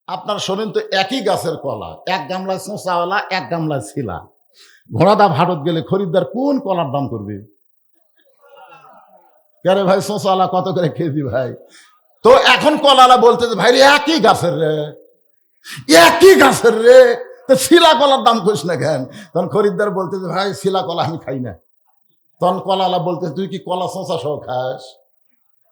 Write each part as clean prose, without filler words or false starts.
আপনার শোনেন তো, একই গাছের কলা, এক গামলায় শোঁচাওয়ালা, এক গামলায় ছিলা। ঘোড়াদা ভারত গেলে খরিদ্দার কোন কলার দাম করবে? কে ভাই, শোঁচাওয়ালা কত করে কেজি ভাই? তো এখন কলালা বলতেছে, ভাই রে একই গাছের রে, একই গাছের রে, তো শিলা কলার দাম করিস না কেন? তখন খরিদ্দার বলতেছে, ভাই শিলা কলা আমি খাই না। তখন কলালা বলতেছে, তুই কি কলা শোঁচা সহ খাস?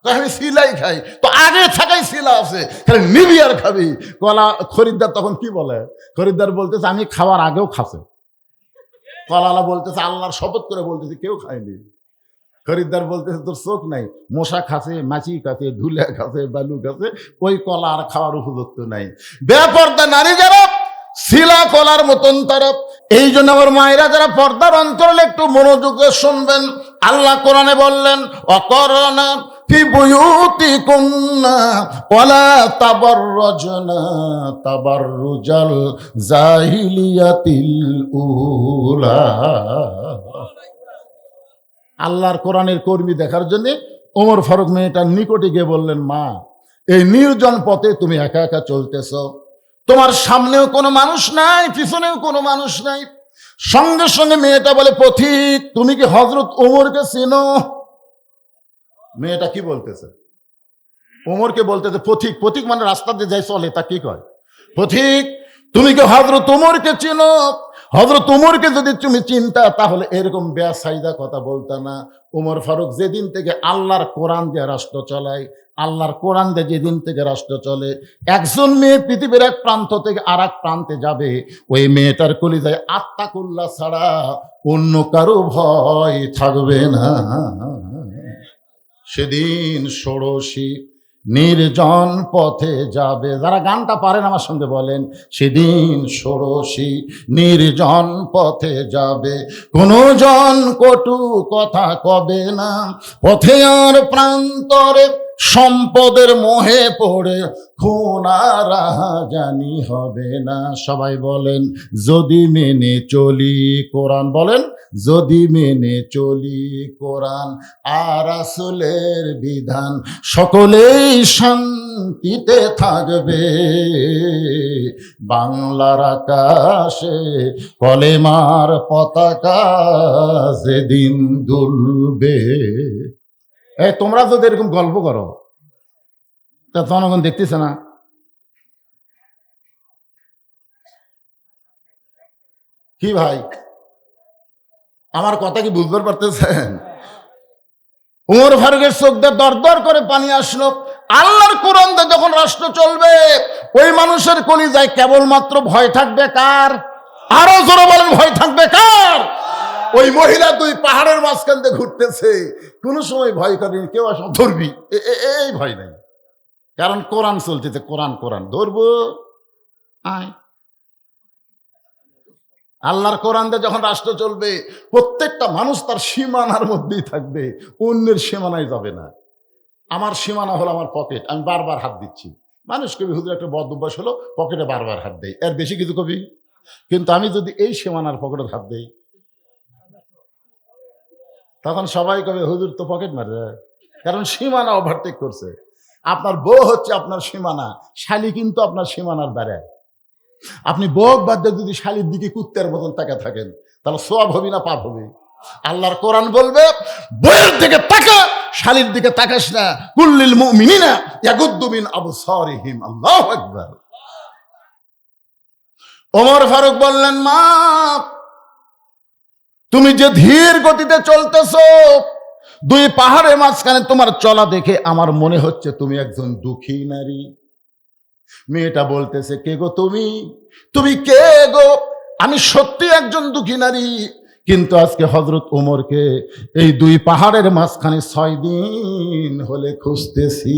আমি শিলাই খাই। তো আগে থাকাই শিলা আছে, খালি নিবি আর খাবি। কলা খরিদ্দার তখন কি বলে? খরিদ্দার বলতেছে, আমি খাওয়ার আগেও খাসে। কলালা বলতেছে, আল্লাহর শপথ করে বলতেছে, কেউ খায়নি। খরিদ্দার বলতেছে, তোর চোখ নাই, মশা খাসে, মাছি খাসে, ধুলা খাসে, বালু খাসে, ওই কলা আর খাওয়ার উপযুক্ত নাই। বেপর্দা নারী যারা, শিলা কলার মতন তারা। এই জন্য আমার মায়েরা যারা পর্দার অন্তরে একটু মনোযোগে শুনবেন। আল্লাহ কোরআনে বললেন, অকরনা ফি বুয়ুতিকুন্না ওয়ালা তাবাররাজনা তাবাররুজাল জাহিলিয়াতিল উলা। আল্লাহর কোরআনের কর্মী দেখার জন্য ওমর ফারুক মেয়েটার নিকটে গিয়ে বললেন, মা, এই নির্জন পথে তুমি একা একা চলতেছ, তোমার সামনেও কোনো মানুষ নাই, পিছনেও কোনো মানুষ নাই। সঙ্গে সঙ্গে মেয়েটা বলে, পথিক, তুমি কি হযরত ওমরকে চেনো? মেয়েটা কি বলতেছে? ওমরকে বলতেছে পথিক। পথিক মানে রাস্তা দিয়ে যাই চলে, তা কি কয়? পথিক, তুমি কি হযরত ওমরকে চেনো? হযরত ওমরকে যদি তুমি চিন্তা, তাহলে এরকম বেয়াসাইদা কথা বলতা না। ওমর ফারুক যেদিন থেকে আল্লাহর কোরআন দিয়ে রাষ্ট্র চালায়, আল্লাহর কোরআন দিয়ে যেদিন থেকে রাষ্ট্র চলে, একজন মেয়ে পৃথিবীর এক প্রান্ত থেকে আর এক প্রান্তে যাবে, ওই মেয়েটার কলিজায় আত্মাকুল্লাহ ছাড়া অন্য কারো ভয় থাকবে না। সেদিন ষোড়শী নির্জন পথে যাবে। যারা গানটা পারেন আমার সঙ্গে বলেন, সেদিন ষোড়শী নির্জন পথে যাবে, কোনো জন কটু কথা কবে না, পথে আর প্রান্তরে সম্পদের মোহে পড়ে খুন আর রাহাজানি হবে না। সবাই বলেন, যদি মেনে চলি কোরআন। বলেন, যদি মেনে চলি কোরআন আর রাসূলের বিধান, সকলেই শান্তিতে থাকবে। বাংলার আকাশে কলেমার পতাকা যেদিন দুলবে। তোমরা যদি এরকম গল্প করো, তা জনগণ দেখতেছে না? কি ভাই, আমার কথা কি বুঝতে পারতেছেন? ওমর ফারুকের চোখ দিয়ে দর দর করে পানি আসলো। আল্লাহর কোরআন দিয়ে যখন রাষ্ট্র চলবে, ওই মানুষের কলিজায় কেবলমাত্র ভয় থাকবে কার? আরো জোরে বলেন, ভয় থাকবে কার? ওই মহিলা দুই পাহাড়ের মাঝখান দিয়ে ঘুরতেছে, কোনো সময় ভয় করেনি, কেউ আসলে ধরবি এই ভয় নাই, কারণ কোরআন চলতেছে। কোরআন কোরআন ধরবো আয়। আল্লাহর কোরআন দিয়ে যখন রাষ্ট্র চলবে, প্রত্যেকটা মানুষ তার সীমানার মধ্যেই থাকবে, অন্যের সীমানায় যাবে না। আমার সীমানা হলো আমার পকেট, আমি বারবার হাত দিচ্ছি। মানুষ কবি, হুজুর একটা বদ অভ্যাস হলো পকেটে বারবার হাত দেয়, এর বেশি কিছু কবি। কিন্তু আমি যদি এই সীমানার পকেটে হাত দেই, তখন সবাই কবে, হুজুর তো পকেট মারে, কারণ সীমানা ওভারটেক করছে। আপনার বউ হচ্ছে আপনার সীমানা, শালি কিন্তু আপনার সীমানার বাইরে। আপনি বউ বাদ দিয়ে যদি শালির দিকে কুত্তের মতন তাকা থাকেন, তাহলে সওয়াব হবে না পাপ হবে? আল্লাহর কোরআন বলবে, বউয়ের দিকে তাকা, শালির দিকে তাকাস না। কুল্লিল মুমিনিনা ইয়াগুদ্দু মিন আবসারিহিম। আল্লাহু আকবার। ওমর ফারুক বললেন, মা, তুমি যে ধীর গতিতে চলতেছো, দুই পাহাড়ের মাঝখানে তোমার চলা দেখে আমার মনে হচ্ছে তুমি একজন দুঃখী নারী। মেয়েটা বলতেছে, কে গো তুমি? তুমি কে গো? আমি সত্যি একজন দুঃখী নারী, কিন্তু আজকে হযরত ওমরকে এই দুই পাহাড়ের মাঝখানে 6 দিন হলে খুঁজতেছি।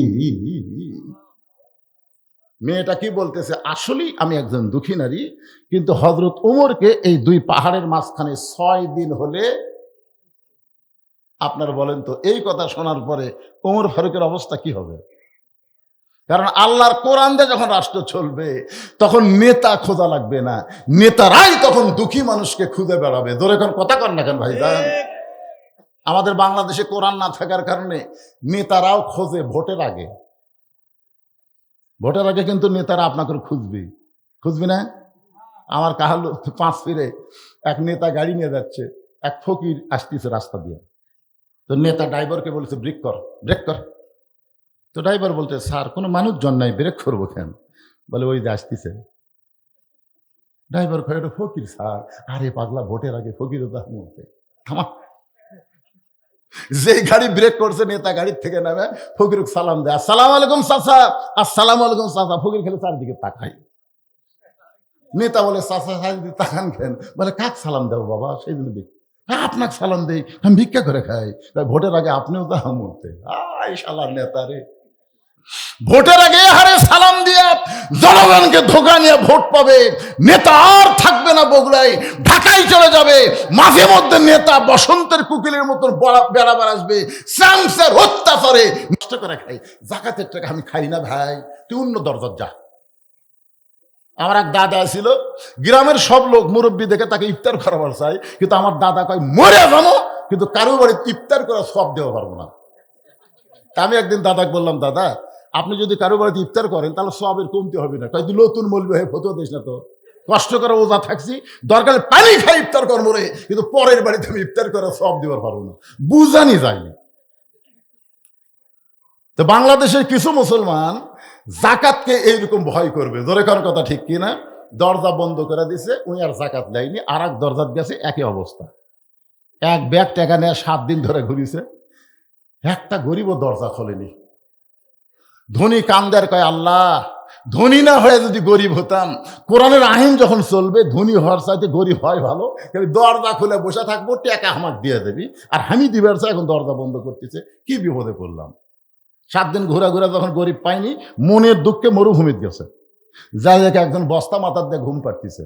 মেয়েটা কি বলতেছে? আসলেই আমি একজন দুঃখী নারী, কিন্তু হযরত ওমরকে এই দুই পাহাড়ের মাঝখানে 6 দিন হলে। আপনারা বলেন তো, এই কথা শোনার পরে ওমর ফারুকের অবস্থা কি হবে? কারণ আল্লাহর কোরআন দিয়ে যখন রাষ্ট্র চলবে, তখন নেতা খোঁজা লাগবে না, নেতারাই তখন দুঃখী মানুষকে খুঁজে বেড়াবে। ধরে এখন কথা কর না কেন ভাইজান? আমাদের বাংলাদেশে কোরআন না থাকার কারণে নেতারাও খোঁজে ভোটের আগে। ভোটের আগে কিন্তু নেতারা আপনাকে খুঁজবি, খুঁজবি না? আমার কাহাল 5 ফিরে এক নেতা গাড়ি নিয়ে যাচ্ছে, এক ফকির আসতেছে রাস্তা দিয়ে। তো নেতা ড্রাইভারকে বলেছে ব্রেক কর, ব্রেক কর। তো ড্রাইভার বলছে স্যার কোনো মানুষজন নাই, ব্রেক করবো কেন? বলে ওই যে আসতেছে। ড্রাইভার কয় এটা ফকির স্যার। আরে পাগলা, ভোটের আগে ফকির থামা। যে গাড়ি ব্রেক করছে নেতা গাড়ির থেকে নামে ফকির সালাম দেয়, আসসালাম আলাইকুম চাচা, আসসালাম আলাইকুম চাচা। ফকির খেলে চারদিকে তাকাই। নেতা বলে চাচা চারিদিকে তাকান কেন? বলে কাক সালাম দেবো বাবা? সেই জন্য দেখ, হ্যাঁ আপনাকে সালাম দেই, আমি ভিক্ষা করে খাই। ভোটের আগে আপনিও তো মরতে শালার নেতা রে। ভোটের আগে হারে সালাম দিয়ে জনগণকে ধোকা নিয়ে ভোট পাবে, নেতা আর থাকবে না বগুড়ায়, ঢাকায় চলে যাবে। মাঝে মধ্যে নেতা বসন্তের কুকিলের মতন বেড়াবার আসবে, স্যামসের অত্যাচারে নষ্ট করে খাই। জাকাতের টাকা আমি খাই না ভাই, তুই অন্য দরজার যা। আমার এক দাদা ছিল, গ্রামের সব লোক মুরব্বী দেখে তাকে ইফতার করাবার চাই, কিন্তু আমার দাদা কয় মরে যাবো কিন্তু কারো বাড়িতে ইফতার করা সব দেওয়া পারবো না। তা আমি একদিন দাদাকে বললাম, দাদা আপনি যদি কারো বাড়িতে ইফতার করেন তাহলে সবের কমতে হবে না। তুই নতুন মলবি হয়ে ফতো দিস না তো, কষ্ট করে ওজা থাকছি, দরকার পানি খাই ইফতার করবো রে, কিন্তু পরের বাড়িতে আমি ইফতার করা সব দেওয়ার পারবো না। বুঝানি যায়নি। তো বাংলাদেশের কিছু মুসলমান জাকাতকে এইরকম ভয় করবে, ধরে কার কথা ঠিক কিনা? দরজা বন্ধ করে দিছে, উনি আর জাকাত দেয়নি, আর এক দরজাত গেছে, একই অবস্থা। এক ব্যাগ টাকা নিয়ে 7 দিন ধরে ঘুরিছে, একটা গরিবও দরজা খোলেনি। ধনী কান্দার কয় আল্লাহ, ধনী না হয়ে যদি গরিব হতাম, কোরআনের আইন যখন চলবে ধনী হওয়ার চাইতে গরিব হয় ভালো, দরজা খুলে বসে থাকবো, টাকা আমাকে দিয়ে দেবি, আর আমি দিবার চাই, এখন দরজা বন্ধ করতেছে, কি বিপদে পড়লাম। 7 দিন ঘোরা ঘোরা যখন গরিব পাইনি, মনের দুঃখে মরুভূমিতে গেছে, যাই দেখে একজন বস্তা মাথার দিয়ে ঘুম পাড়তেছে।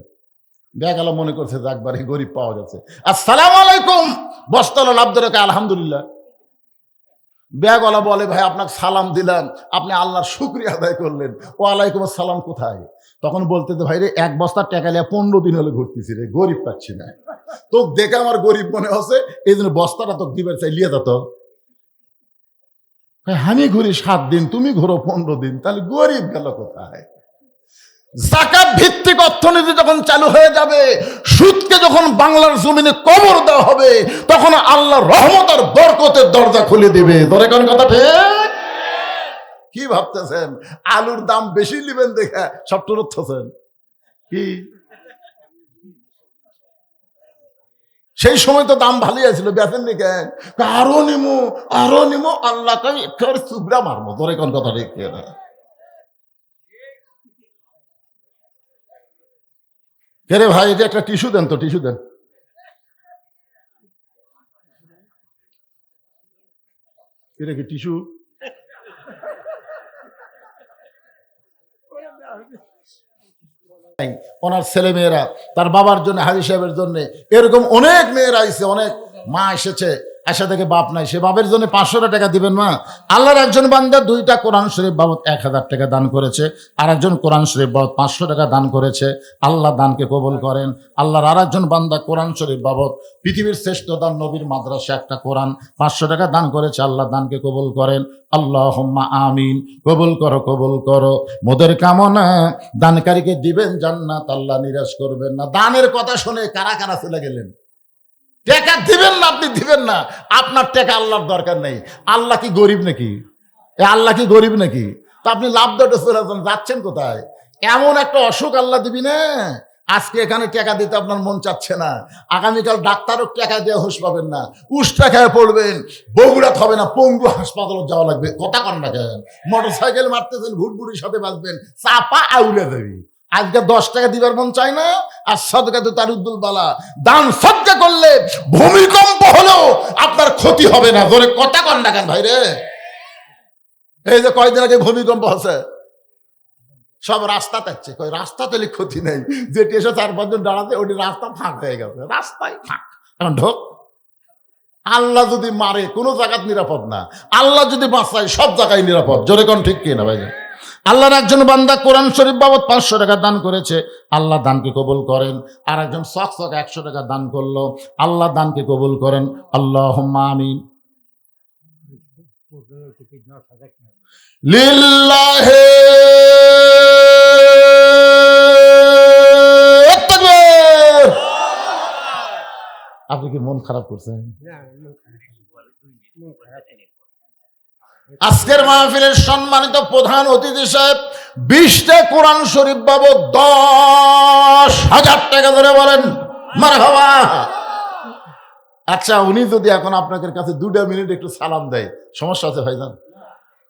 বেগাল মনে করছে যাকবারে গরিব পাওয়া গেছে, আসসালাম আলাইকুম। বস্তালা লাভ ধরে আলহামদুলিল্লাহ। ব্যাগওয়ালা বলে ভাই আপনাকে সালাম দিলাম, আপনি আল্লাহর শুকরিয়া আদায় করলেন, ও আলাইকুম আসসালাম কোথায়? তখন বলতে ভাই রে 1 বস্তা টাকা লিয়া 15 দিন হলে ঘুরতেছি রে, গরিব পাচ্ছি না। তো দেখে আমার গরিব মনে হচ্ছে, এই জন্য বস্তাটা তো দিবার চাই, লিয়ে যেত। আমি ঘুরি 7 দিন, তুমি ঘুরো 15 দিন, তাহলে গরিব গেল কোথায়? যাকাত ভিত্তিক অর্থনীতি যখন চালু হয়ে যাবে, সুদকে যখন বাংলার জমিনে কবর দেওয়া হবে, তখন আল্লাহ রহমত আর বরকতের দরজা খুলে দিবে। ধরে কোন কথা ঠিক? কি ভাবতেছেন আলুর দাম বেশি নেবেন দেখে সব টুরুচ্ছেন কি? সেই সময় তো দাম ভালোই আছিল, বেচেন নি কেন? আরো নিমো, আরো নিমো, আল্লাহ একেবারে চুবরা মারবো। ধরে কোন কথা ঠিক না? রে ভাই এটা একটা টিস্যু দেন তো, টিস্যু দেন। এটা কি টিস্যু? ওনার ছেলে মেয়েরা, তার বাবার জন্য, হাজি সাহেবের জন্য, এরকম অনেক মেয়েরা আইছে, অনেক মা এসেছে, আশা থেকে বাপ নাই, সে বাপের জন্য 500 টাকা দিবেন মা। আল্লাহর একজন বান্দা 2টা কোরআন শরীফ বাবদ 1000 টাকা দান করেছে, আর একজন কোরআন শরীফ বাবদ 500 টাকা দান করেছে। আল্লাহ দানকে কবুল করেন। আল্লাহর আর একজন বান্দা কোরআন শরীফ বাবদ, পৃথিবীর শ্রেষ্ঠ দান নবীর মাদ্রাসা একটা কোরআন 500 টাকা দান করেছে। আল্লাহ দানকে কবুল করেন। আল্লাহুম্মা আমিন। কবুল করো, কবুল করো। মোদের কামনা দানকারীকে দিবেন জান্নাত, আল্লাহ নিরাশ করবেন না। দানের কথা শুনে কারা কারা চলে গেলেন? টাকা দিবেন না, আপনি দিবেন না, আপনার টাকা আল্লাহর দরকার নেই। আল্লাহ কি গরিব নাকি? আল্লাহ কি গরিব নাকি? তা আপনি লাভ দৌড়ে চলে যাচ্ছেন কোথায়? এমন একটা অসুখ আল্লাহ দিবি না, আজকে এখানে টাকা দিতে আপনার মন চাচ্ছে না, আগামীকাল ডাক্তারও টাকা দিয়ে হুঁশ পাবেন না, উষ্টা খেয়ে পড়বেন, বগুড়াত হবে না, পঙ্গু হাসপাতালে যাওয়া লাগবে। কথা কন না কেন? মোটর সাইকেল মারতেছেন, ভুটভুটির সাথে বাঁচবেন, চাপা আউলে দেবি। আজকে 10 টাকা দিবার মন চায় না, আর সদকা তো তারুদ্দুল বালা। দান সদকা করলে ভূমিকম্প হলেও আপনার ক্ষতি হবে না। ধরে কথা কন না কেন ভাই রে? এই যে কয়দিন আগে ভূমিকম্প হচ্ছে, সব রাস্তা থাকছে, কই রাস্তা তেলে ক্ষতি নেই, যেটি এসে 4-5 জন দাঁড়াতে ওটি রাস্তা ফাঁক হয়ে গেছে, রাস্তায় ফাঁক, এখন ঢোক। আল্লাহ যদি মারে কোনো জায়গায় নিরাপদ না, আল্লাহ যদি বাঁচায় সব জায়গায় নিরাপদ। জোরে কোন ঠিক কিনা ভাই? আল্লাহর একজন বান্দা কোরআন শরীফ বাবদ 500 টাকা দান করেছে, আল্লাহ দানকে কবুল করেন। আর একজন শখ 100 টাকা দান করলো, আল্লাহ দানকে কবুল করেন। আল্লাহুম্মা আমিন। লিল্লাহে তাকবীর। আপনি কি মন খারাপ করছেন? আজকের মাহফিলের সম্মানিত প্রধান অতিথি সাহেব 20টা কোরআন শরীফ বাবদ 10,000 টাকা ধরে বলেন মারহাবা। আচ্ছা, উনি যদি এখন আপনাদের কাছে 2 মিনিট একটু সালাম দেয়, সমস্যা আছে ভাইজান?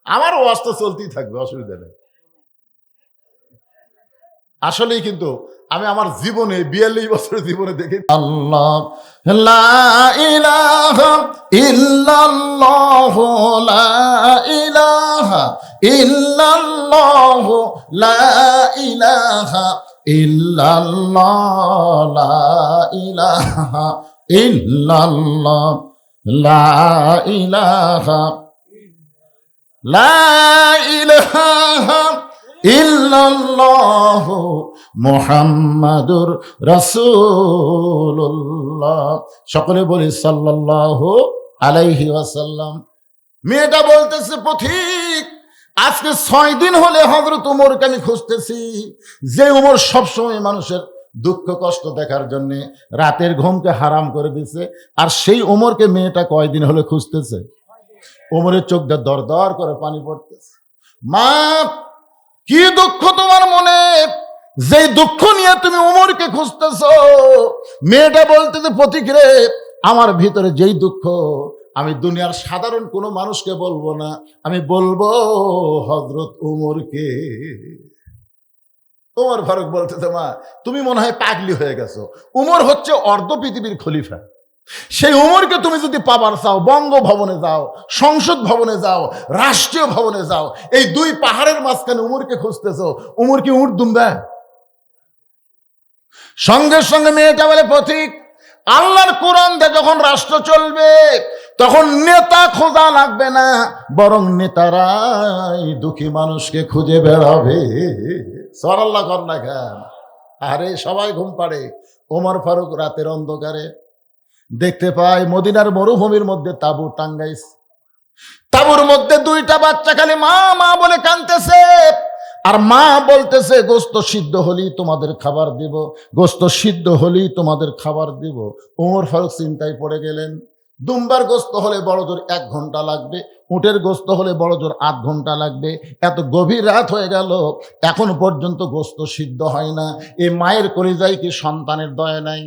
আমার ওয়াজ তো চলতেই থাকবে, অসুবিধা নেই। আসলেই কিন্তু আমি আমার জীবনে 42 বছরের জীবনে দেখে আল্লাহ লা ইলাহা ইল্লাল্লাহ লা ইলাহা ইল্লাল্লাহ লা ইলাহা ইল্লাল্লাহ লা ইলাহা ইল্লাল্লাহ লা ইলাহা লা ইলাহা ইল্লাল্লাহ মুহাম্মাদুর রাসূলুল্লাহ। সকলে বলি সাল্লাল্লাহু আলাইহি ওয়াসাল্লাম। মেয়েটা বলতেছে, পথিক আজকে 6 দিন হলে হযরত ওমরকে আমি খুঁজতেছি, যে ওমর সবসময় মানুষের দুঃখ কষ্ট দেখার জন্য রাতের ঘুমকে হারাম করে দিছে, আর সেই ওমরকে মেয়েটা কয়দিন হলে খুঁজতেছে। ওমরের চোখ দিয়ে দর দর করে পানি পড়তেছে। মা, কি দুঃখ তোমার মনে, যে দুঃখ নিয়ে তুমি ওমরকে খুঁজতেছ? মেয়েটা বলতেছে, পথিক রে, আমার ভিতরে যেই দুঃখ আমি দুনিয়ার সাধারণ কোনো মানুষকে বলবো না, আমি বলবো হযরত ওমরকে। ওমর ফারুক বলতেছে, মা তুমি মনে হয় পাগলি হয়ে গেছো। ওমর হচ্ছে অর্ধ পৃথিবীর খলিফা। সেই ওমরকে তুমি যদি পাবার চাও, বঙ্গভবনে যাও, সংসদ ভবনে যাও, রাষ্ট্রীয় ভবনে যাও, এই 2 পাহাড়ের মাঝখানে ওমরকে খুঁজতেছো। ওমর কি উঠ দুম্বা? সঙ্গে সঙ্গে মেয়েটা বলে, পথিক আল্লাহর কোরআন দিয়ে যখন রাষ্ট্র চলবে তখন নেতা খোঁজা লাগবে না, বরং নেতারাই দুঃখী মানুষকে খুঁজে বেড়াবে। সরাল্লাহ কর না খান। আরে সবাই ঘুম পাড়ে। ওমর ফারুক রাতের অন্ধকারে দেখতে পায় মদিনার মরুভূমির মধ্যে তাঁবু টাঙ্গাইছে। তাঁবুর মধ্যে 2টা বাচ্চা খালি মা মা বলে কাঁদতেছে, আর মা বলতেছে, গোস্ত সিদ্ধ হলেই তোমাদের খাবার দিব, গোস্ত সিদ্ধ হলেই তোমাদের খাবার দিব। ওমর ফারুক চিন্তায় পড়ে গেলেন। দুম্বার গোস্ত হলে বড় জোর 1 ঘন্টা লাগবে, উটের গোস্ত হলে বড় জোর 8 ঘন্টা লাগবে। এত গভীর রাত হয়ে গেল, এখন পর্যন্ত গোস্ত সিদ্ধ হয় না। এই মায়ের কলিজায় কি সন্তানের দয়া নাই?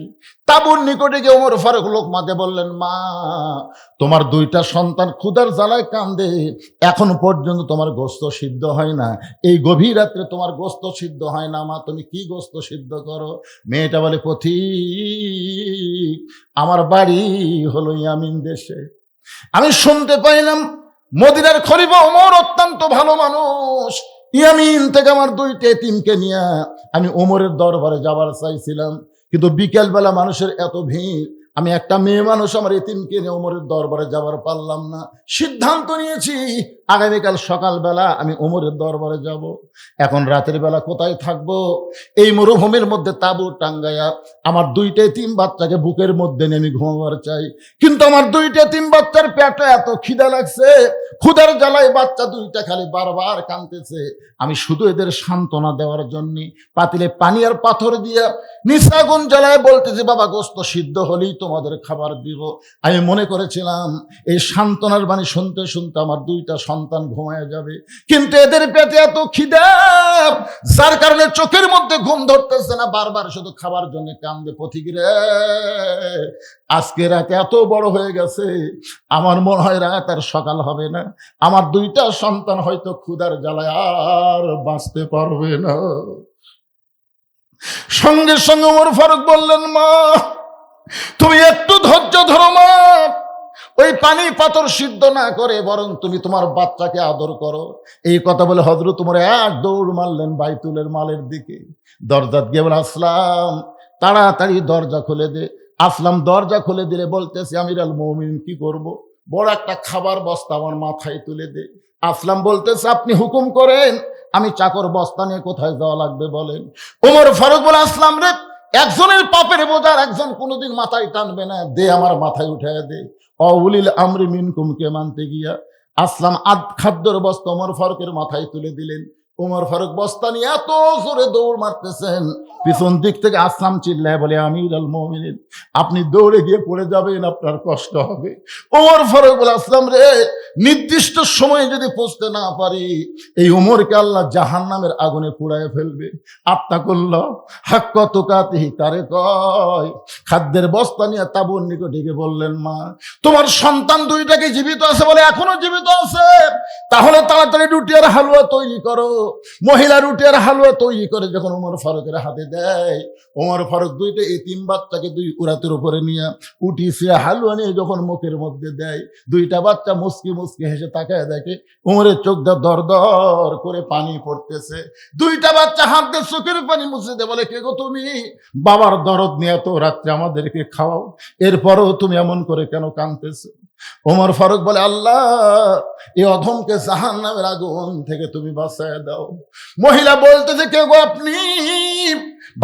তাঁবুর নিকটে গিয়ে ওমর ফারুক লোকমাতে বললেন, মা তোমার 2টা সন্তান ক্ষুধার জ্বালায় কান্দে, এখন পর্যন্ত তোমার গোস্ত সিদ্ধ হয় না। এই গভীর রাত্রে তোমার গোস্ত সিদ্ধ হয় না, মা তুমি কি গোস্ত সিদ্ধ করো? মেয়েটা বলে, পথিক আমার বাড়ি হলো ইয়ামিন দেশে। আমি শুনতে পাইলাম মদিনার খলিফা ওমর অত্যন্ত ভালো মানুষ। ইয়ামিন থেকে আমার 2টা এতিমকে নিয়ে আমি ওমরের দরবারে যাবার চাইছিলাম, কিন্তু বিকেলবেলা মানুষের এত ভিড়, আমি একটা মেয়ে মানুষ আমার এতিমকে নিয়ে ওমরের দরবারে যাবার পারলাম না। সিদ্ধান্ত নিয়েছি আগামীকাল সকালবেলা আমি ওমরের দরবারে যাব। এখন রাতের বেলা কোথায় থাকবো? এই মরুভূমির মধ্যে তাঁবু টাঙ্গাইয়া আমার 2টা এতিম বাচ্চাকে বুকের মধ্যে নিয়ে আমি ঘুমাবার চাই, কিন্তু আমার 2টা এতিম বাচ্চার পেটে এত খিদা লাগছে, ক্ষুধার জ্বালায় বাচ্চা 2টা খালি বারবার কাঁদতেছে। আমি শুধু এদের সান্ত্বনা দেওয়ার জন্য পাতিলে পানি আর পাথর দিয়া নিশাগুন জ্বালায় বলতেছি, বাবা গোস্ত সিদ্ধ হলেই তোমাদের খাবার দিব। আমি মনে করেছিলাম এই সান্ত্বনার বাণী শুনতে শুনতে আমার 2টা সন্তান ঘুমায় যাবে, কিন্তু এদের পেটে এত খিদা যার কারণে চোখের মধ্যে ঘুম ধরতেছে না, বারবার শুধু খাবার জন্য কান্দে। পথিক রে, আজকে রাত এত বড় হয়ে গেছে, আমার মনে হয় রাত আর সকাল হবে না। আমার 2টা সন্তান হয়তো ক্ষুধার জ্বালায় আর বাঁচতে পারবে না। সঙ্গে সঙ্গে ওমর ফারুক বললেন, মা তুমি একটু ধৈর্য ধরো মা, ওই পানি পাথর সিদ্ধ না করে বরং তুমি তোমার বাচ্চাকে আদর করো। এই কথা বলে হযরত ওমর 1 দৌড় মারলেন বাইতুলের মালের দিকে। দরজাত গিয়ে বলে, আসলাম তাড়াতাড়ি দরজা খুলে দে। আসলাম দরজা খুলে দিলে বলতেছে, আমিরুল মুমিনিন কি করব? বড় একটা খাবার বস্তা আমার মাথায় তুলে দে। আসলাম বলতেছে, আপনি হুকুম করেন, আমি চাকর বস্তা নিয়ে কোথায় যাওয়া লাগবে বলেন। ওমর ফারুক বলে, আসলাম রে, একজনের পাপের বোঝার একজন কোনোদিন মাথায় টানবে না, দে আমার মাথায় উঠায় দে। অউলিল আমরি মিনকুমকে মানতে গিয়া আসলাম খাদ্যর বস্তা ওমর ফারুকের মাথায় তুলে দিলেন। ওমর ফারুক বস্তা নিয়ে এত জোরে দৌড় মারতেছেন, পিছন দিক থেকে আসলাম চিল্লায় বলে, আমিরুল মুমিনিন, আপনি দৌড়ে গিয়ে পড়ে যাবেন, আপনার কষ্ট হবে। ওমর ফারুক বলে, আসলাম রে, নির্দিষ্ট সময়ে যদি পৌঁছতে না পারি, এই ওমরকে আল্লাহ জাহান্নামের আগুনে পুড়ায় ফেলবে। আত্তাকুল্লাহ হাক্কা তুকাতিহি কারে কয়। খাদ্যের বস্তা নিয়ে তাবুর নিকটে গিয়ে বললেন, মা, তোমার সন্তান দুইটাকে জীবিত আছে বলে এখনো জীবিত আছে, তাহলে তাড়াতাড়ি রুটি আর হালুয়া তৈরি করো। মহিলা রুটি আর হালুয়া তৈরি করে যখন ওমর ফারুকের হাতে দেয়, ওমর ফারুক দুইটা এতিম বাচ্চাকে দুই উরাতের উপরে নিয়ে উঠিয়েছে, হালুয়া নিয়ে যখন মুখের মধ্যে দেয়, দুইটা বাচ্চা মুসকি মুসকি হেসে তাকায় দেখে ওমরের চোখটা দর দর করে পানি পড়তেছে। দুইটা বাচ্চা হাত দিয়ে চোখের পানি মুছে দে, বলে, কে গো তুমি? বাবার দরদ নিয়ে তো রাত্রে আমাদেরকে খাওয়াও, এরপরও তুমি এমন করে কেন কাঁদতেছো? ওমর ফারুক বলে, আল্লাহ, এই অধমকে জাহান্নামের আগুন থেকে তুমি বাঁচায় দাও। মহিলা বলতেছে, কে গো আপনি?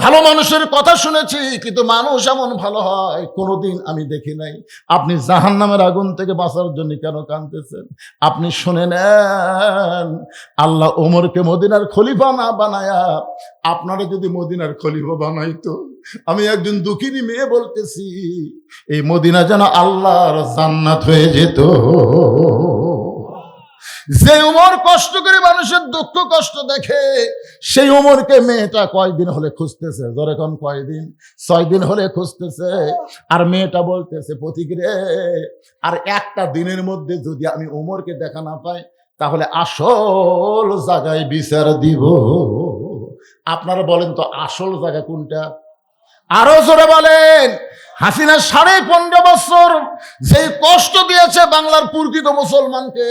ভালো মানুষের কথা শুনেছি, কিন্তু মানুষ এমন ভালো হয় কোনোদিন আমি দেখি নাই। আপনি জাহান্নামের আগুন থেকে বাঁচার জন্য কেন কাঁদতেছেন? আপনি শুনে নেন, আল্লাহ ওমরকে মদিনার খলিফা না বানায়া আপনারা যদি মদিনার খলিফা বানাইতো, আমি একজন দুঃখিনী মেয়ে বলতেছি, এই মদিনা যেন আল্লাহর জান্নাত হয়ে যেত। যে ওমর কষ্ট করে মানুষের দুঃখ কষ্ট দেখে, সেই ওমরকে মেয়েটা কয়দিন হলে খুঁজতেছে, ধরে কোন কয়দিন, 6 দিন হলে খুঁজতেছে। আর মেয়েটা বলতেছে, পথিক রে, আর একটা দিনের মধ্যে যদি আমি ওমরকে দেখা না পাই, তাহলে আসল জায়গায় বিচার দিব। আপনারা বলেন তো আসল জায়গা কোনটা? আরো জোরে বলেন। হাসিনা 15.5 বছর যে কষ্ট দিয়েছে বাংলার প্রকৃত মুসলমানকে,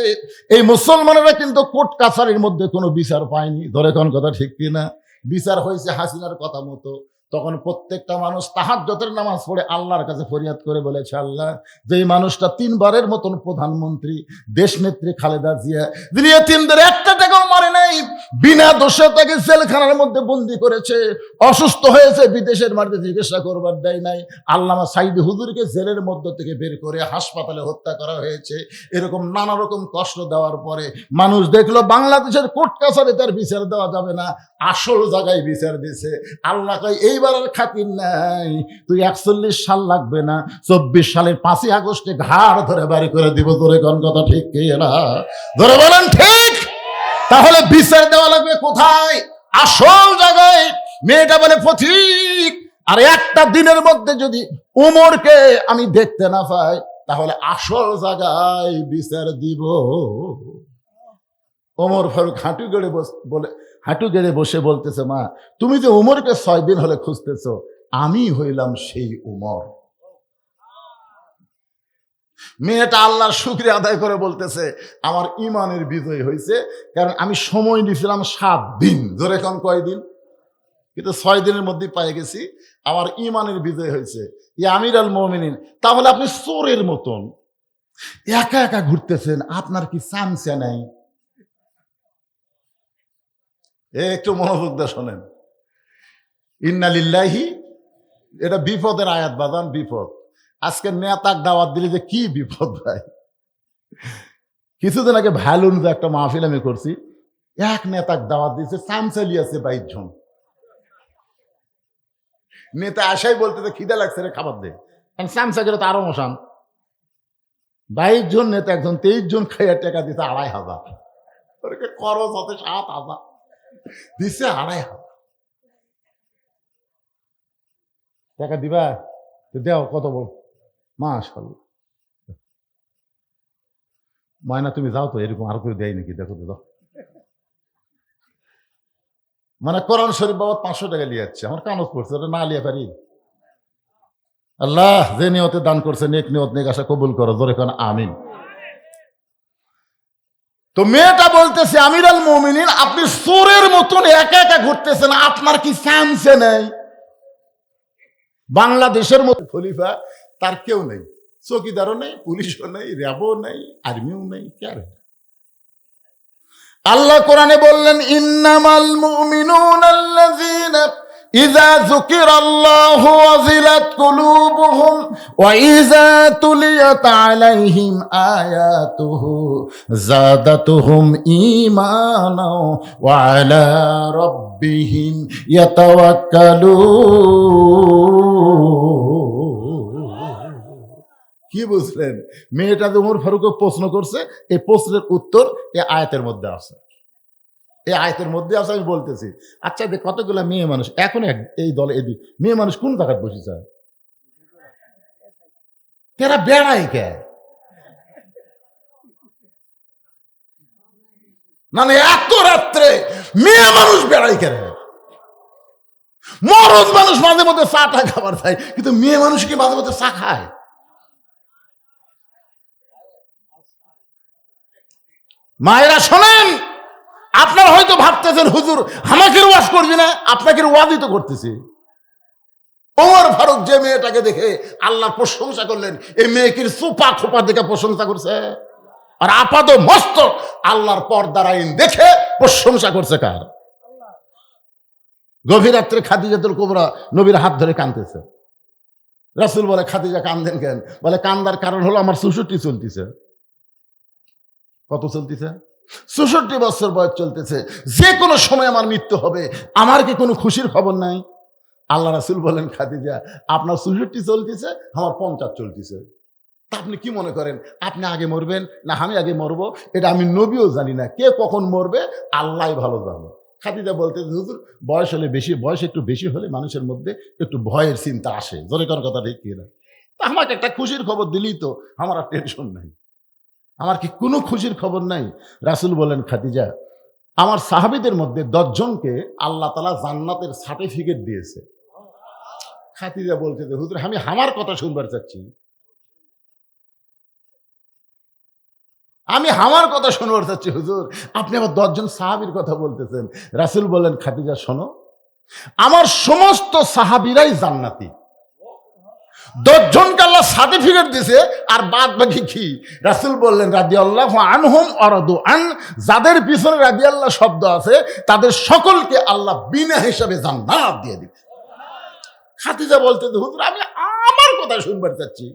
এই মুসলমানেরা কিন্তু কোর্ট কাছারির মধ্যে কোনো বিচার পায়নি। ধরে কোন কথা ঠিক কিনা? বিচার হয়েছে হাসিনার কথা মতো। তখন প্রত্যেকটা মানুষ তাহাজ্জুদের নামাজ পড়ে আল্লাহর কাছে ফরিয়াদ করে বলেছে, আল্লাহ, যেই মানুষটা 3 বারের মতন প্রধানমন্ত্রী, দেশনেত্রী খালেদা জিয়া, যিনি এতিমদের একটা টাকাও মারে নাই, বিনা দোষে তাকে জেলখানার মধ্যে বন্দি করেছে, অসুস্থ হয়েছে, বিদেশের মাটিতে চিকিৎসা করবার দেয় নাই, আল্লামা সাইদি হুজুরকে জেলের মধ্য থেকে বের করে হাসপাতালে হত্যা করা হয়েছে, এরকম নানা রকম কষ্ট দেওয়ার পরে মানুষ দেখলো বাংলাদেশের কোর্ট কাছারি তার বিচার দেওয়া যাবে না, আসল জায়গায় বিচার দিছে। আল্লাহ কয়, এইবার আর খাতির নাই, তুই 41 সাল লাগবে না, 24 সালের 5ই আগস্টে ঘাড় ধরে বাড়ি করে দিব। ধরে কোন কথা ঠিক কি না? ধরে বলেন ঠিক। তাহলে বিচার দেওয়া লাগবে কোথায়? আসল জায়গায়। মেয়েটা বলে, পথিক, আর একটা দিনের মধ্যে যদি ওমরকে আমি দেখতে না পাই, তাহলে আসল জায়গায় বিচার দিব। ওমর ফারুক হাঁটু গেড়ে বসে বলতেছে, মা, তুমি যে ওমরকে 6 দিন হলে খুঁজতেছ, আমি হইলাম সেই ওমর। মেয়েটা আল্লাহর শুকরিয়া আদায় করে বলতেছে, আমার ইমানের বিজয় হয়েছে, কারণ আমি সময় নিয়েছিলাম 7 দিন। ধরে এখন কয়দিন? কিন্তু 6 দিনের মধ্যে পেয়ে গেছি, আমার ইমানের বিজয় হয়েছে। ইয়া আমিরুল মুমিনিন, তাহলে আপনি চোরের মতন একা একা ঘুরতেছেন, আপনার কি চামচা নাই? একটু মনোযোগ দিয়ে শোনেন। ইন্না লিল্লাহি, এটা বিপদের আয়াত বাদান, বিপদ। আজকে নেতাক দাওয়াত দিলে যে কি বিপদ ভাই। কিছুদিন আগে ভ্যালুন যে একটা মাহফিল আমি করছি, এক নেতাক দাওয়াত দিয়েছে, চামচালি আছে 22 জন। নেতা আসাই বলতেছে, খিদে লাগছে রে, খাবার দে। চামচা গেলে তো আরো মশান। 22 জন নেতা, একজন 23 জন খাইয়া টাকা দিতে 2500। খরচ হতে 7000 দিচ্ছে, 2500 টাকা দিবা, দেও কত বল। মাশাআল্লাহ, ময়না তুমি যাও তো, এরকম আর কেউ দেয় নাকি? দেখো তো দাও। মানে কোরআন শরীফ বাবদ 500 টাকা নিয়ে যাচ্ছে, আমার কানজ পড়ছে, ওটা না লিয়ে পারি। আল্লাহ যে নিয়তে দান করছে, নেক নিয়ত নেক আশা কবুল করো। ধরে কোন আমিন। তো মেয়েটা বলতেছে, আমিরুল মুমিনিন, আপনি চোরের মতন একা একা ঘুরতেছেন, আপনার কি চামচে নেই? বাংলাদেশের মতো খলিফা তার কেউ নেই, চৌকিদারও নেই, পুলিশও নেই, র্যাবও নেই, আর্মিও নেই। আল্লাহ কোরআনে বললেন, ইন্নামাল মুমিনুনা আল্লাযীনা ইযা যুকিরাল্লাহু ওয়াজিলাত কুলুবুহুম ওয়া ইযা তুলিয়াত আলাইহিম আয়াতুহু যাদাতুহুম ঈমানা ওয়া আলা রাব্বিহিম ইয়াতাওয়াক্কালুন। কি বুঝলেন? মেয়েটা যে ওমর ফারুককে প্রশ্ন করছে, এই প্রশ্নের উত্তর এই আয়াতের মধ্যে আছে। এই আয়াতের মধ্যে আছে, আমি বলতেছি। আচ্ছা, কতগুলা মেয়ে মানুষ এখন এই দলে এদিক মেয়ে মানুষ কোন জায়গায় বসেছে? তারা বেড়ায় কে? মানে এত রাত্রে মেয়ে মানুষ বেড়ায় কেন? মরদ মানুষ মাঝে মধ্যে চাটা খাবার খায়, কিন্তু মেয়ে মানুষ কি মাঝে মধ্যে চা খায়? মায়েরা শোনেন, আপনারা হয়তো ভাবতেছেন হুজুর আমাকে ওয়াজ করবি না, আপনাকে ওয়াজই তো করতেছি। ওমর ফারুক যে মেয়েটাকে দেখে আল্লাহ প্রশংসা করলেন, এই মেয়েকে সুপা খোপা দেখে প্রশংসা করছে। আর আপাদ মস্তক আল্লাহর পর্দার আইন দেখে প্রশংসা করছে কার? গভীর রাত্রে খাদিজাতুল কুবরা নবীর হাত ধরে কাঁদতেছে। রাসূল বলে, খাদিজা কান্দেন কেন? বলে, কান্দার কারণ হলো আমার ৬৪ চলতেছে। কত চলতেছে? ৬৪ বছর বয়স চলতেছে। যে কোনো সময় আমার মৃত্যু হবে, আমার কি কোনো খুশির খবর নাই? আল্লাহ রাসূল বলেন, খাদিজা আপনার ৬৪ চলতেছে, আমার ৫০ চলতেছে। তা আপনি কি মনে করেন আপনি আগে মরবেন না আমি আগে মরবো? এটা আমি নবীও জানি না, কে কখন মরবে আল্লাহ ভালো জানে। খাদিজা বলতে, হুজুর বয়স হলে বেশি, বয়স একটু বেশি হলে মানুষের মধ্যে একটু ভয়ের চিন্তা আসে। জোরে কোন কথা ঠিক কিনা? তা আমাকে একটা খুশির খবর দিলেই তো আমার আর টেনশন নাই। আমার কি কোনো খুশির খবর নাই? রাসূল বলেন, খাদিজা আমার সাহাবীদের মধ্যে ১০ জনকে আল্লাহ তাআলা জান্নাতের সার্টিফিকেট দিয়েছে। খাদিজা বলতে, হুজুর আমি আমার কথা শুনবার চাচ্ছি, আমি আমার কথা শুনবার চাচ্ছি হুজুর, আপনি আবার ১০ জন সাহাবীর কথা বলতেছেন। রাসূল বলেন, খাদিজা শোনো, আমার সমস্ত সাহাবীরাই জান্নাতি। ১০ জনকে আল্লাহ সার্টিফিকেট দিছে, আর বাদ বাকি কি? রাসূল বললেন, রাদিয়াল্লাহু আনহুম ওয়া রাদু আন, যাদের পিছনে রাদিয়াল্লাহ শব্দ আছে তাদের সকলকে আল্লাহ বিনা হিসাবে জান্নাত দিয়ে দিবে। খাদিজা বলতে, হুজুর আমি আমার কথা শুনবার চাচ্ছি।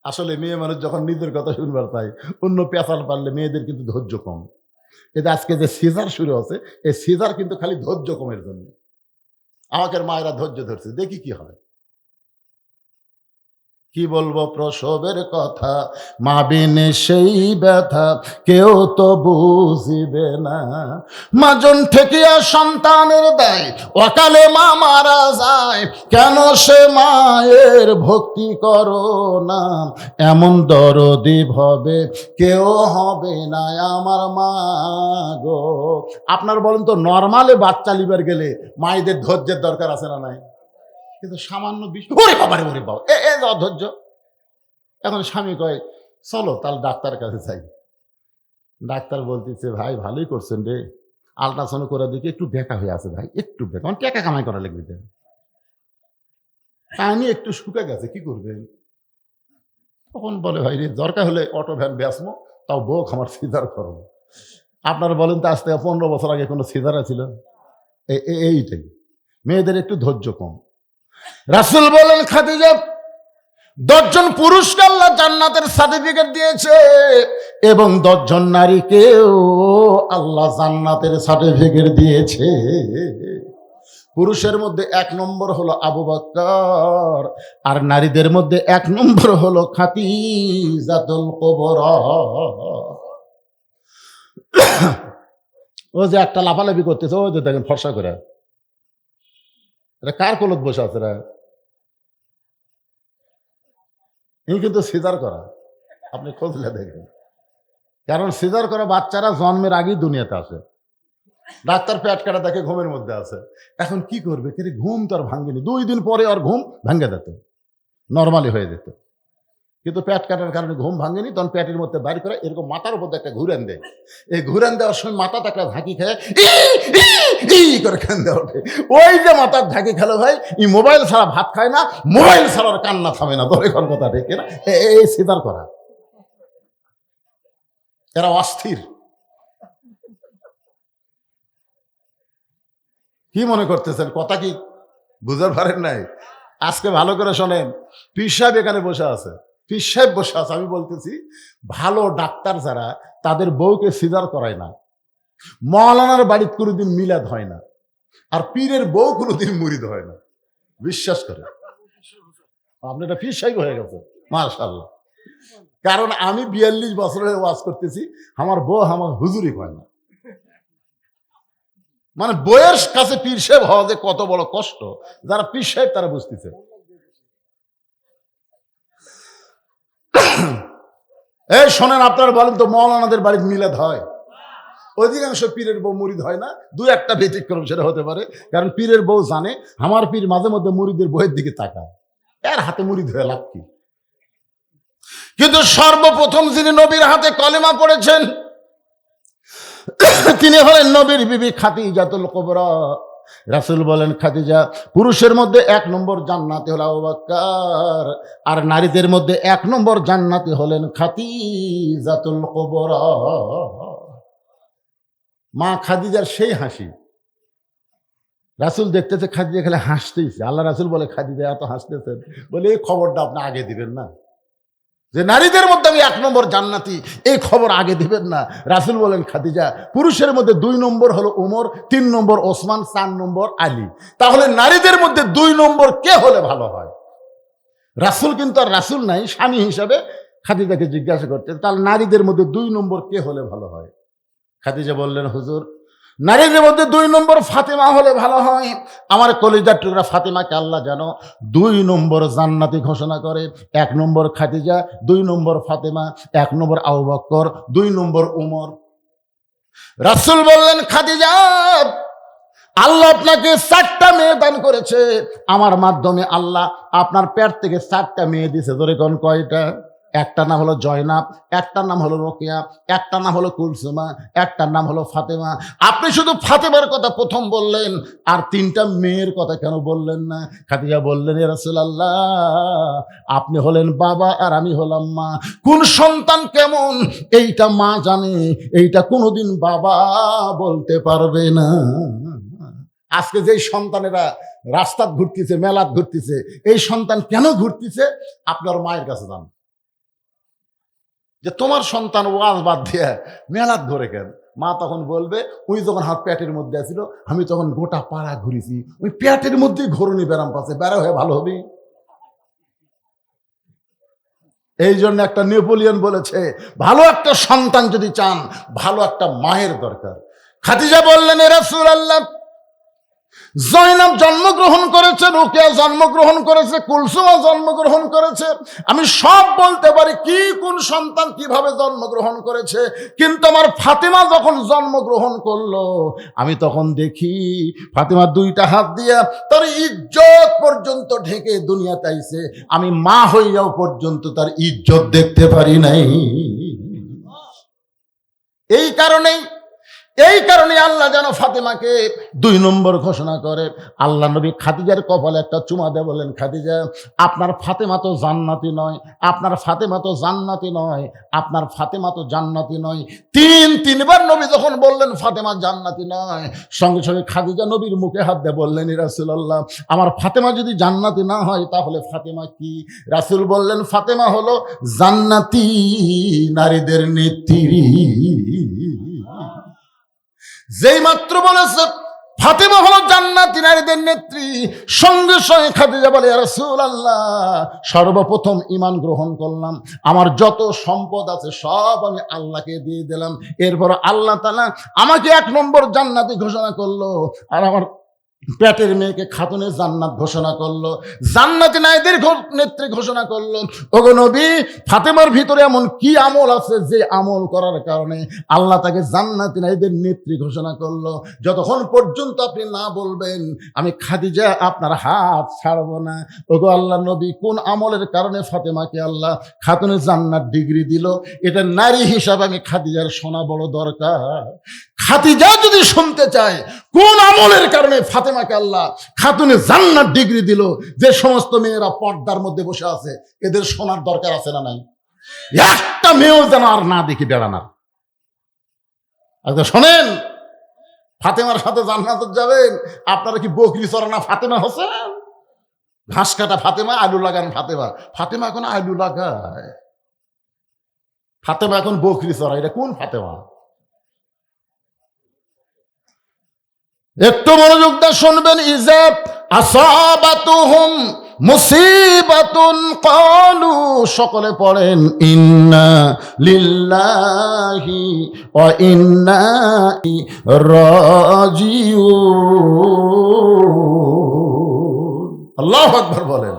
আসলে মেয়ে মানুষ যখন নিজের কথা শুনবার চায়, অন্য পেঁচাল পারলে মেয়েদের কিন্তু ধৈর্য কম। এটা আজকে যে সিজার শুরু হচ্ছে, এই সিজার কিন্তু খালি ধৈর্য কমের জন্য। আমাকে মায়েরা ধৈর্য ধরছে, দেখি কি হয়। কি বলবো প্রসবের কথা, মা বিনে সেই ব্যথা কেউ তো বুঝিবে না। মাজন ঠেকিয়া সন্তানের দেয়, অকালে মা মারা যায়, কেন সে মায়ের ভক্তি করো না? এমন দরদি ভবে কেউ হবে না আমার মা গো। আপনার বলেন তো, নরমালে বাচ্চা লিবার গেলে মায়েদের ধৈর্যের দরকার আছে না নাই? কিন্তু সামান্য বিষয়, ওরে বাবা রে, ওরে বাবা, এ অধৈর্য। এখন স্বামী কয়, চলো তাহলে ডাক্তারের কাছে যাই। ডাক্তার বলতেছে, ভাই ভালোই করছেন রে, আল্ট্রাসাউন্ড করে দেখি একটু বেঁকা হয়ে আছে ভাই, একটু বেঁকা, মানে টাকা কামাই করা লাগবে। কাহিনী একটু শুকে গেছে, কি করবেন? তখন বলে, ভাই রে দরকার হলে অটো ভ্যান বেসমো, তাও বউ আমার সিজার করবো। আপনারা বলেন তো, আজ থেকে 15 বছর আগে কোনো সিজার ছিল? এইটাই, মেয়েদের একটু ধৈর্য কম। রাসূল বলেন, খাদিজা ১০ জন পুরুষকে আল্লাহ জান্নাতের সার্টিফিকেট দিয়েছে, এবং 10 জন নারীকেও আল্লাহ জান্নাতের সার্টিফিকেট দিয়েছে। পুরুষের মধ্যে 1 নম্বর হলো আবু বকর, আর নারীদের মধ্যে 1 নম্বর হলো খাদিজাতুল কুবরা। ও যে একটা লাফালাফি করতেছে, ওই যে দেখেন ফর্সা করে, এটা কার কোলত বসে আছে? এই কিন্তু সিজার করা, আপনি খোঁজলে দেখবেন। কারণ সিজার করা বাচ্চারা জন্মের আগেই দুনিয়াতে আসে। ডাক্তার পেট কাটা দেখে ঘুমের মধ্যে আছে। এখন কি করবে? ঘুম তো আর ভাঙ্গেনি, 2 দিন পরে আর ঘুম ভাঙ্গে যেত, নর্মালি হয়ে যেত। কিন্তু পেট কাটার কারণে ঘুম ভাঙ্গেনি, তখন পেটের মধ্যে বাইর করে এরকম মাথার উপর একটা ঘুরান দেয়। এই ঘুরান দেওয়ার সময় মাথাটা একটা ঝাঁকি খেয়ে করে কান্দে ওঠে। ওই যে মাথার ঝাঁকি খেলো ভাই, এই মোবাইল ছাড়া ভাত খায় না, মোবাইল ছাড়ার কান্না থামে না। ধরে কোন কথা ঠিক না? এই সিজার করা, এরা অস্থির। কি মনে করতেছেন? কথা কি বুঝতে পারেন নাই? আজকে ভালো করে শোনেন, পীর সাহেব এখানে বসে আছে, পীর সাহেব বসে আছে। আমি বলতেছি ভালো ডাক্তার যারা তাদের বউকে সিজার করায় না, মৌলানার বাড়িতে কোনোদিন মিলাদ হয় না, আর পীরের বউ কোনোদিন মুরিদ হয় না। বিশ্বাস করে আপনি এটা পীর সাহেব হয়ে গেছে, মাশাআল্লাহ। কারণ আমি ৪২ বছরের ওয়াজ করতেছি, আমার বউ আমার হুজুরি হয় না। মানে বইয়ের কাছে পীর সাহেব হওয়া যে কত বড় কষ্ট, যারা পীর সাহেব তারা বুঝতেছে। এই শোনেন, আপনারা বলেন তো মৌলানাদের বাড়িতে মিলাদ হয়? অধিকাংশ পীরের বউ মুরিদ হয় না, দু একটা ব্যতিক্রম সেটা হতে পারে। কারণ পীরের বউ জানে আমার পীর মাঝে মধ্যে মুরিদের বইয়ের দিকে তাকায়, এর হাতে মুরিদ হয়ে লাভ কি? কিন্তু সর্বপ্রথম যিনি নবীর হাতে কলেমা পড়েছেন তিনি হলেন নবীর বিবি খাদিজাতুল কুবরা। রাসূল বলেন, খাদিজা পুরুষের মধ্যে ১ নম্বর জান্নাতি হলো আবু বকর, আর নারীদের মধ্যে ১ নম্বর জান্নাতি হলেন খাদিজাতুল কুবরা। মা খাদিজার সেই হাসি, রাসূল দেখতেছে খাদিজা খেলে হাসতেইছে। আল্লাহ রাসূল বলে, খাদিজা এত হাসতেছেন, বলে এই খবরটা আপনি আগে দিবেন না, যে নারীদের মধ্যে আমি ১ নম্বর জান্নাতি, এই খবর আগে দিবেন না? রাসূল বলেন, খাদিজা পুরুষের মধ্যে ২ নম্বর হলো উমর, ৩ নম্বর ওসমান, ৪ নম্বর আলী। তাহলে নারীদের মধ্যে ২ নম্বর কে হলে ভালো হয়? রাসূল কিন্তু আর রাসূল নাই, স্বামী হিসাবে খাদিজাকে জিজ্ঞাসা করতেন, তাহলে নারীদের মধ্যে ২ নম্বর কে হলে ভালো হয়? খাদিজা বললেন, হুজুর নারীদের মধ্যে ২ নম্বর ফাতেমা হলে ভালো হয়। আমার কলিজার টুকরা ফাতেমাকে আল্লাহ যেন ২ নম্বর জান্নাতি ঘোষণা করে। ১ নম্বর খাদিজা, ২ নম্বর ফাতেমা, ১ নম্বর আবু বকর, ২ নম্বর উমর। রাসূল বললেন, খাদিজা আল্লাহ আপনাকে ৪টা মেয়ে দান করেছে, আমার মাধ্যমে আল্লাহ আপনার পেট থেকে ৪টা মেয়ে দিয়েছে। ধরে কোন কয়টা? একটা নাম হলো জয়নাব, একটার নাম হলো রোকেয়া, একটার নাম হলো কুলসুমা, একটার নাম হলো ফাতেমা। আপনি শুধু ফাতেমার কথা প্রথম বললেন, আর ৩টা মেয়ের কথা কেন বললেন না? খাদিজা বললেন, ইয়া রাসূলুল্লাহ আপনি হলেন বাবা আর আমি হলাম মা, কোন সন্তান কেমন এইটা মা জানে, এইটা কোনোদিন বাবা বলতে পারবে না। আজকে যেই সন্তানেরা রাস্তাত ঘুরতেছে, মেলাত ঘুরতেছে, এই সন্তান কেন ঘুরতেছে? আপনার মায়ের কাছে যান, যে তোমার সন্তান ওয়াজ বাদ দিয়ে মেলাত ঘুরে কেন? মা তখন বলবে, ওই যখন হাত পেটের মধ্যে আছিল, আমি তখন গোটা পাড়া ঘুরেছি, ওই পেটের মধ্যেই ঘরণী ব্যারাম পাচ্ছে, বেড়া হয়ে ভালো হবে। এই জন্য একটা নেপোলিয়ন বলেছে, ভালো একটা সন্তান যদি চান, ভালো একটা মায়ের দরকার। খাদিজা বললেন, এ রাসূলুল্লাহ জয়নাব জন্মগ্রহণ করেছে, রোকেয়া জন্মগ্রহণ করেছে, কুলসুমা জন্মগ্রহণ করেছে, আমি সব বলতে পারি কি কোন সন্তান কিভাবে জন্মগ্রহণ করেছে, কিন্তু আমার ফাতেমা যখন জন্মগ্রহণ করলো, আমি তখন দেখি ফাতেমা 2টা হাত দিয়া তার ইজ্জত পর্যন্ত ঢেকে দুনিয়াতে আইছে, আমি মা হইয়াও পর্যন্ত তার ইজ্জত দেখতে পারি নাই। এই কারণে আল্লাহ যেন ফাতেমাকে ২ নম্বর ঘোষণা করে। আল্লাহ নবী খাদিজার কপালে একটা চুমা দিয়ে বলেন, খাদিজা আপনার ফাতেমা তো জান্নাতি নয়, আপনার ফাতেমা তো জান্নাতি নয়, আপনার ফাতেমা তো জান্নাতি নয়। 3বার নবী যখন বললেন ফাতেমা জান্নাতি নয়, সঙ্গে সঙ্গে খাদিজা নবীর মুখে হাত দিয়ে বললেন, ইয়া রাসূলুল্লাহ আমার ফাতেমা যদি জান্নাতি না হয় তাহলে ফাতেমা কি? রাসূল বললেন, ফাতেমা হলো জান্নাতি নারীদের নেত্রী। যেই মাত্র বলেছে ফাতেমা হলো জান্নাতি নারীদের নেত্রী, সঙ্গে সঙ্গে খাদিজা বলে, ইয়া রাসূলুল্লাহ সর্বপ্রথম ঈমান গ্রহণ করলাম, আমার যত সম্পদ আছে সব আমি আল্লাহকে দিয়ে দিলাম। এরপর আল্লাহ তাআলা আমাকে 1 নম্বর জান্নাতি ঘোষণা করলো, আর আমার পেটের মেয়েকে খাতুনে জান্নাত ঘোষণা করলো, জান্নাতি নারীদের নেত্রী ঘোষণা করলো। ওগো নবী, ফাতেমার ভিতরে এমন কি আমল আছে যে আমল করার কারণে আল্লাহ তাকে জান্নাতি নারীদের নেত্রী ঘোষণা করলো? যতক্ষণ পর্যন্ত আপনি না বলবেন আমি খাদিজা আপনার হাত ছাড়বো না। ওগো আল্লাহ নবী, কোন আমলের কারণে ফাতেমাকে আল্লাহ খাতুনে জান্নাত ডিগ্রি দিল? এটা নারী হিসাবে আমি খাদিজার শোনা বড় দরকার। খাদিজা যদি শুনতে চায় কোন আমলের কারণে ফাতেমাকে আল্লাহ খাতুনে জান্নাত ডিগ্রি দিল, যে সমস্ত মেয়েরা পর্দার মধ্যে বসে আছে এদের শোনার দরকার আছে না নাই? একটা মেয়েও যেন আর না দেখি বেড়ানা। আচ্ছা শোনেন, ফাতেমার সাথে জান্নাতে যাবেন, আপনারা কি বকরি চড়ানা ফাতেমা হোসেন? ঘাস কাটা ফাতেমা, আলু লাগান ফাতেমা। ফাতেমা এখন আলু লাগায়, ফাতেমা এখন বকরি চড়ায়। এটা কোন ফাতেমা? একটু মনোযোগ দিয়ে শুনবেন। ইজাব আসাবাতুহুম মুসিবাতুন ক্বালু, সকলে পড়েন ইন্না লিল্লাহি ওয়া ইন্না ইলাইহি রাজিউন। আল্লাহু আকবার বলেন।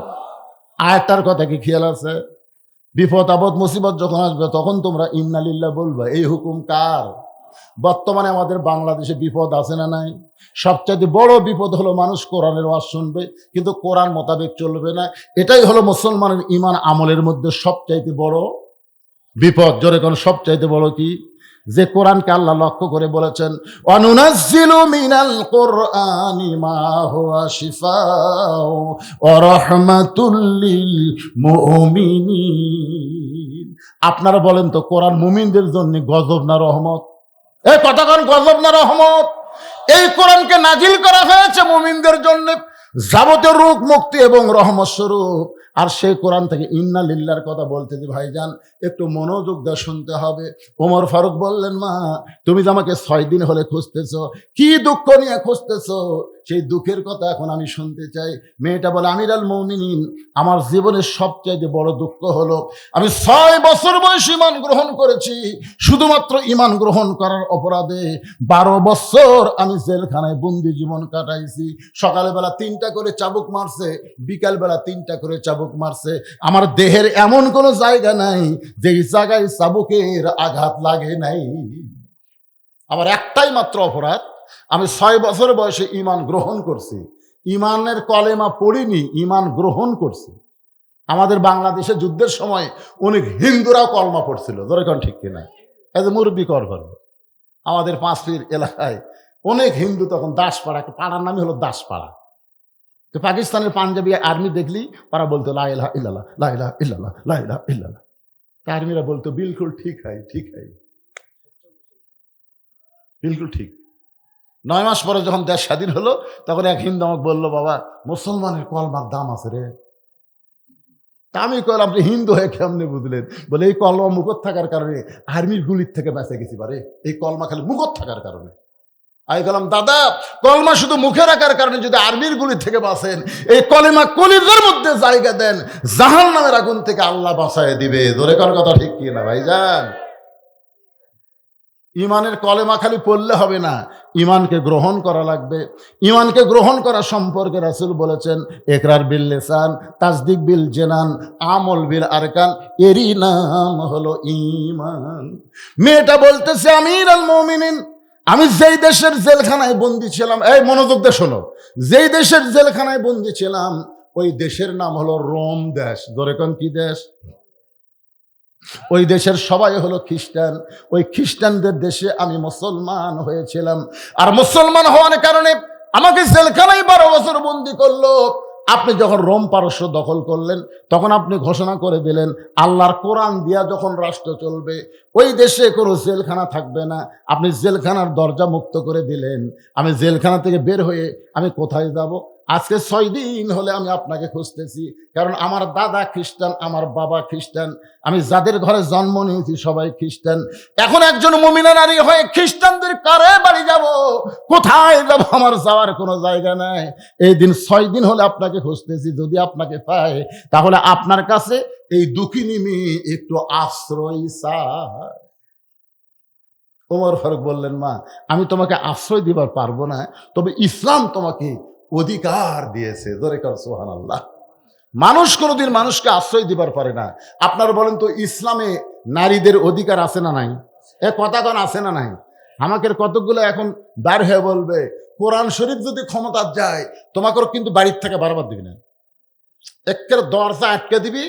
আয়াতটার কথা কি খেয়াল আছে? বিপদ আপদ মুসিবত যখন আসবে তখন তোমরা ইন্না লিল্লাহ বলবা। এই হুকুম কার? বর্তমানে আমাদের বাংলাদেশে বিপদ আছে না নাই? সবচেয়ে বড় বিপদ হলো মানুষ কোরআনের ওয়াজ শুনবে কিন্তু কোরআন মোতাবেক চলবে না। এটাই হলো মুসলমানের ঈমান আমলের মধ্যে সবচাইতে বড় বিপদ। জোরে কোন সবচাইতে বড় কি? যে কোরআনকে আল্লাহ লক্ষ্য করে বলেছেন অনুনাজ্জিলু মিনাল কুরআনি মা হুয়া শিফাউ ওয়া রাহমাতুল লিল মুমিনিন। আপনারা বলেন তো কোরআন মুমিনদের জন্য গজব না রহমত? এই কথা কোন গজব না রহমত? এই কোরআনকে নাজিল করা হয়েছে মুমিনদের জন্য যাবতীয় রোগ মুক্তি এবং রহমত স্বরূপ। আর সেই কোরআন থেকে ইন্না লিল্লাহর কথা বলতে দি ভাইজান একটু মনোযোগ দিয়ে শুনতে হবে। ওমর ফারুক বললেন, মা তুমি যে আমাকে 6 দিন হলে খুঁজতেছ, কি দুঃখ নিয়ে খুঁজতেছ? সেই দুঃখের কথা এখন আমি শুনতে চাই। মেয়েটা বলে, আমিরুল মুমিনিন, আমার জীবনের সবচেয়ে বড় দুঃখ হলো আমি 6 বছর বয়সে ঈমান গ্রহণ করেছি। শুধুমাত্র ঈমান গ্রহণ করার অপরাধে 12 বছর আমি জেলখানায় বন্দি জীবন কাটাইছি। সকালবেলা 3টা করে চাবুক মারছে, বিকালবেলা 3টা করে চাবুক মারছে। আমার দেহের এমন কোনো জায়গা নাই যেই জায়গায় চাবুকের আঘাত লাগে নাই। আমার একটাই মাত্র অপরাধ, আমি 6 বছর বয়সে ঈমান গ্রহণ করছি। ঈমানের কলেমা পড়িনি, ঈমান গ্রহণ করছি। আমাদের বাংলাদেশে যুদ্ধের সময় অনেক হিন্দুরাও কলমা পড়ছিল, ধরে কোন ঠিক কিনা? এই যে মুরব্বী কর করবে আমাদের পাঁচপির এলাকায় অনেক হিন্দু, তখন দাসপাড়া, একটা পাড়ার নামই হলো দাসপাড়া। তো পাকিস্তানের পাঞ্জাবি আর্মি দেখলি তারা বলতো লা ইলাহা ইল্লাল্লাহ, লা ইলাহা ইল্লাল্লাহ, লা ইলাহা ইল্লাল্লাহ। তা আর্মিরা বলতো বিলকুল ঠিক হয়, ঠিক হয়, বিলকুল ঠিক। 9 মাস পরে যখন দেশ স্বাধীন হলো তখন এক হিন্দু আমাকে বললো, বাবা মুসলমানের কলমার দাম আছে রে। তা আমি কল, আপনি হিন্দু হয়ে কেমনে বুঝলেন? বলে এই কলমা মুখত থাকার কারণে আর্মির গুলির থেকে বেঁচে গেছি পারে, এই কলমা খালি মুখত থাকার কারণে। আমি বললাম, দাদা কলমা শুধু মুখে রাখার কারণে যদি আর্মির গুলি থেকে বাঁচেন, এই কলেমা কলিজার মধ্যে জায়গা দেন, জাহান্নামের আগুন থেকে আল্লাহ বাঁচায় দিবে। ধরে কোন কথা ঠিক কি না ভাইজান? ঈমানের কলেমা খালি পড়লে হবে না, ঈমানকে গ্রহণ করা লাগবে। ঈমানকে গ্রহণ করা সম্পর্কে রাসূল বলেছেন, ইকরার বিল লিসান, তাসদিক বিল জানান, আমল বিল আরকান, এরই নাম হলো ঈমান। মেয়েটা বলতেছে, আমিরুল মুমিনিন, আমি যেই দেশের জেলখানায় বন্দী ছিলাম, এই মনোযোগ দিয়ে শোনো, যেই দেশের জেলখানায় বন্দী ছিলাম ওই দেশের নাম হলো রোম দেশ। ধরে কোন কি দেশ? ওই দেশের সবাই হলো খ্রিস্টান। ওই খ্রিস্টানদের দেশে আমি মুসলমান হয়েছিলাম। আর মুসলমান হওয়ার কারণে আমাকে জেলখানায় 12 বছর বন্দী করলো। আপনি যখন রোম পারস্য দখল করলেন তখন আপনি ঘোষণা করে দিলেন আল্লাহর কোরআন দিয়া যখন রাষ্ট্র চলবে ওই দেশে কোনো জেলখানা থাকবে না। আপনি জেলখানার দরজা মুক্ত করে দিলেন। আমি জেলখানা থেকে বের হয়ে আমি কোথায় যাব? আজকে 6 দিন হলে আমি আপনাকে খুঁজতেছি, কারণ আমার দাদা খ্রিস্টান, আমার বাবা খ্রিস্টান, আমি যাদের ঘরে জন্ম নিয়েছি সবাই খ্রিস্টান। এখন একজন মুমিনা নারী হয়ে খ্রিস্টানদের কারে বাড়ি যাব, কোথায় যাব? আমার যাওয়ার কোনো জায়গা নাই। এই দিন 6 দিন হলে আপনাকে খুঁজতেছি। যদি আপনাকে পাই তাহলে আপনার কাছে এই দুঃখিনী মেয়ে একটু আশ্রয় চায়। ওমর ফারুক বললেন, মা আমি তোমাকে আশ্রয় দিবার পারবো না, তবে ইসলাম তোমাকে অধিকার দিয়েছে। ধরে কর সুবহানাল্লাহ। মানুষ কোনোদিন মানুষকে আশ্রয় দিবার পারে না। আপনারা বলেন তো ইসলামে নারীদের অধিকার আছে না নাই? এ কথা কোন আছে না নাই? আমাকে কতগুলো এখন বার হয়ে বলবে কোরআন শরীফ যদি ক্ষমতা যায় তোমাকে কিন্তু বাড়ির থেকে বারবার দিবি না, একের দরজা আটকে দিবি,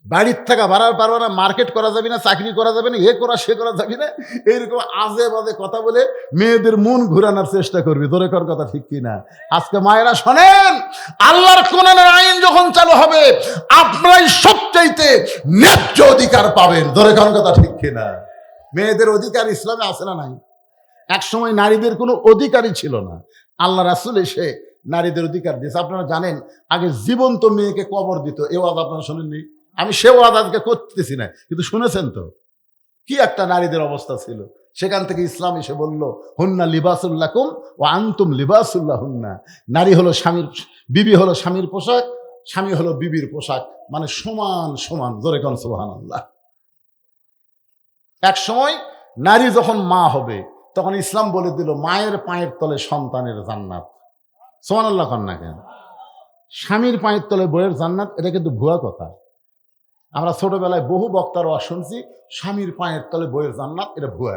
বাড়ির থেকে বাড়ার পারবে না, মার্কেট করা যাবে না, চাকরি করা যাবে না, এ করা সে করা যাবে না, এইরকম আজে বাজে কথা বলে মেয়েদের মন ঘুরানোর চেষ্টা করবি। ধরে কর কথা ঠিক কিনা? আজকে মায়েরা শোনেন, আল্লাহর কোরআনের আইন যখন চালু হবে আপনারাই সবচাইতে ন্যায্য অধিকার পাবেন। ধরে কর কথা ঠিক কিনা? মেয়েদের অধিকার ইসলামে আছে না নাই? এক সময় নারীদের কোনো অধিকারই ছিল না, আল্লাহ রাসূল এসে নারীদের অধিকার দিয়েছে। আপনারা জানেন আগে জীবন্ত মেয়েকে কবর দিত, এ ওয়াজ আপনারা শুনেননি? আমি সে ওয়াজ আজকে করতেছি না, কিন্তু শুনেছেন তো কি একটা নারীদের অবস্থা ছিল। সেখান থেকে ইসলাম এসে বলল, হুন্না লিবাসুল্লাকুম ওয়া আনতুম লিবাসুল্লাহ হুন্না। নারী হলো স্বামীর, বিবি হলো স্বামীর পোশাক, স্বামী হলো বিবির পোশাক, মানে সমান সমান। জোরে কোন সুবহানাল্লাহ। এক সময় নারী যখন মা হবে তখন ইসলাম বলে দিল মায়ের পায়ের তলে সন্তানের জান্নাত। সুবহানাল্লাহ কন না কেন? স্বামীর পায়ের তলে বইয়ের জান্নাত, এটা কিন্তু ভুয়া কথা। আমরা ছোটবেলায় বহু বক্তার ওয়াজ শুনছি, স্বামীর পায়ের তলে বইয়ের জান্নাত, এটা ভুয়া।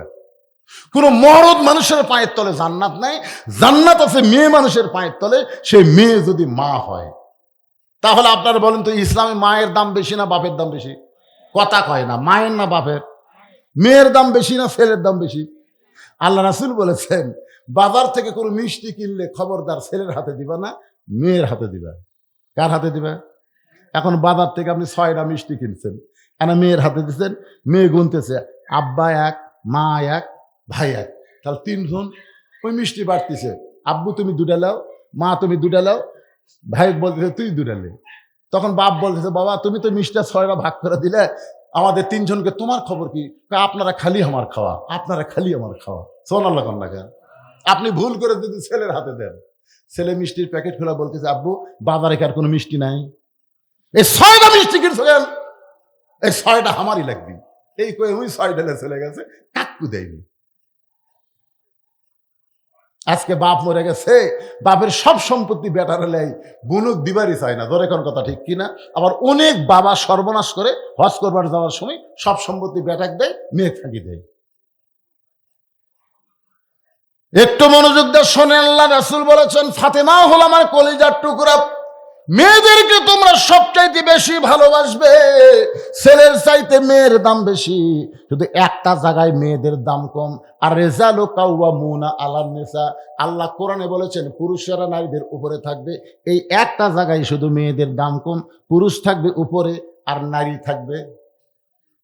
কোন মরদ মানুষের পায়ের তলে জান্নাত নাই, জান্নাত আছে মেয়ে মানুষের পায়ের তলে, সে মেয়ে যদি মা হয়। তাহলে আপনারা বলেন তো ইসলামে মায়ের দাম বেশি না বাপের দাম বেশি? কথা কয় না, মায়ের না বাপের? মেয়ের দাম বেশি না ছেলের দাম বেশি? আল্লাহ রাসূল বলেছেন বাজার থেকে কোনো মিষ্টি কিনলে খবরদার ছেলের হাতে দিবা না, মেয়ের হাতে দিবা। কার হাতে দিবা? এখন বাজার থেকে আপনি 6টা মিষ্টি কিনছেন, কেন মেয়ের হাতে দিচ্ছেন, মেয়ে গুনতেছে আব্বা এক, মা এক, ভাই এক, তাহলে 3 জন। ওই মিষ্টি বাড়তিছে, আব্বু তুমি 2টা লাও, মা তুমি 2টা লাও, ভাই বলতেছে তুই 2টা লে। তখন বাপ বলতেছে বাবা তুমি তো মিষ্টিটা 6টা ভাগ করে দিলে, আমাদের 3 জনকে তোমার খবর কি? আপনারা খালি আমার খাওয়া, আপনারা খালি আমার খাওয়া। সুবহানাল্লাহ কন না কেন? আপনি ভুল করে যদি ছেলের হাতে দেন, ছেলে মিষ্টির প্যাকেট খোলা বলতেছে আব্বু বাজারে কি আর কোনো মিষ্টি নাই? এই 6টা মিষ্টি কিনছো কেন? এই 6টা আমারই লাগবে, এই কয়ে ওই 6টা চলে গেছে, কাকু দেয়নি। আজকে বাপ মরে গেছে, বাপের সব সম্পত্তি বেটার লাই, বুনুক দিবারই চায় না। ধরে কোন কথা ঠিক কিনা? আবার অনেক বাবা সর্বনাশ করে হজ করবার যাওয়ার সময় সব সম্পত্তি বেটাক দেয়, মেয়ে থাকি দেয়। একটু মনোযোগ দিয়ে শোনেন, আল্লাহ রাসূল বলেছেন ফাতেমা হলো আমার কলিজার টুকরা, মেয়েদেরকে তোমরা সবচাইতে বেশি ভালোবাসবে, ছেলের চাইতে মেয়ের দাম বেশি। শুধু একটা জায়গায় মেয়েদের দাম কম, আর রিজালু কাওয়ামুনা আলান নিসা। আল্লাহ কোরআনে বলেছেন পুরুষেরা নারীদের উপরে থাকবে, এই একটা জায়গায় শুধু মেয়েদের দাম কম, পুরুষ থাকবে উপরে আর নারী থাকবে।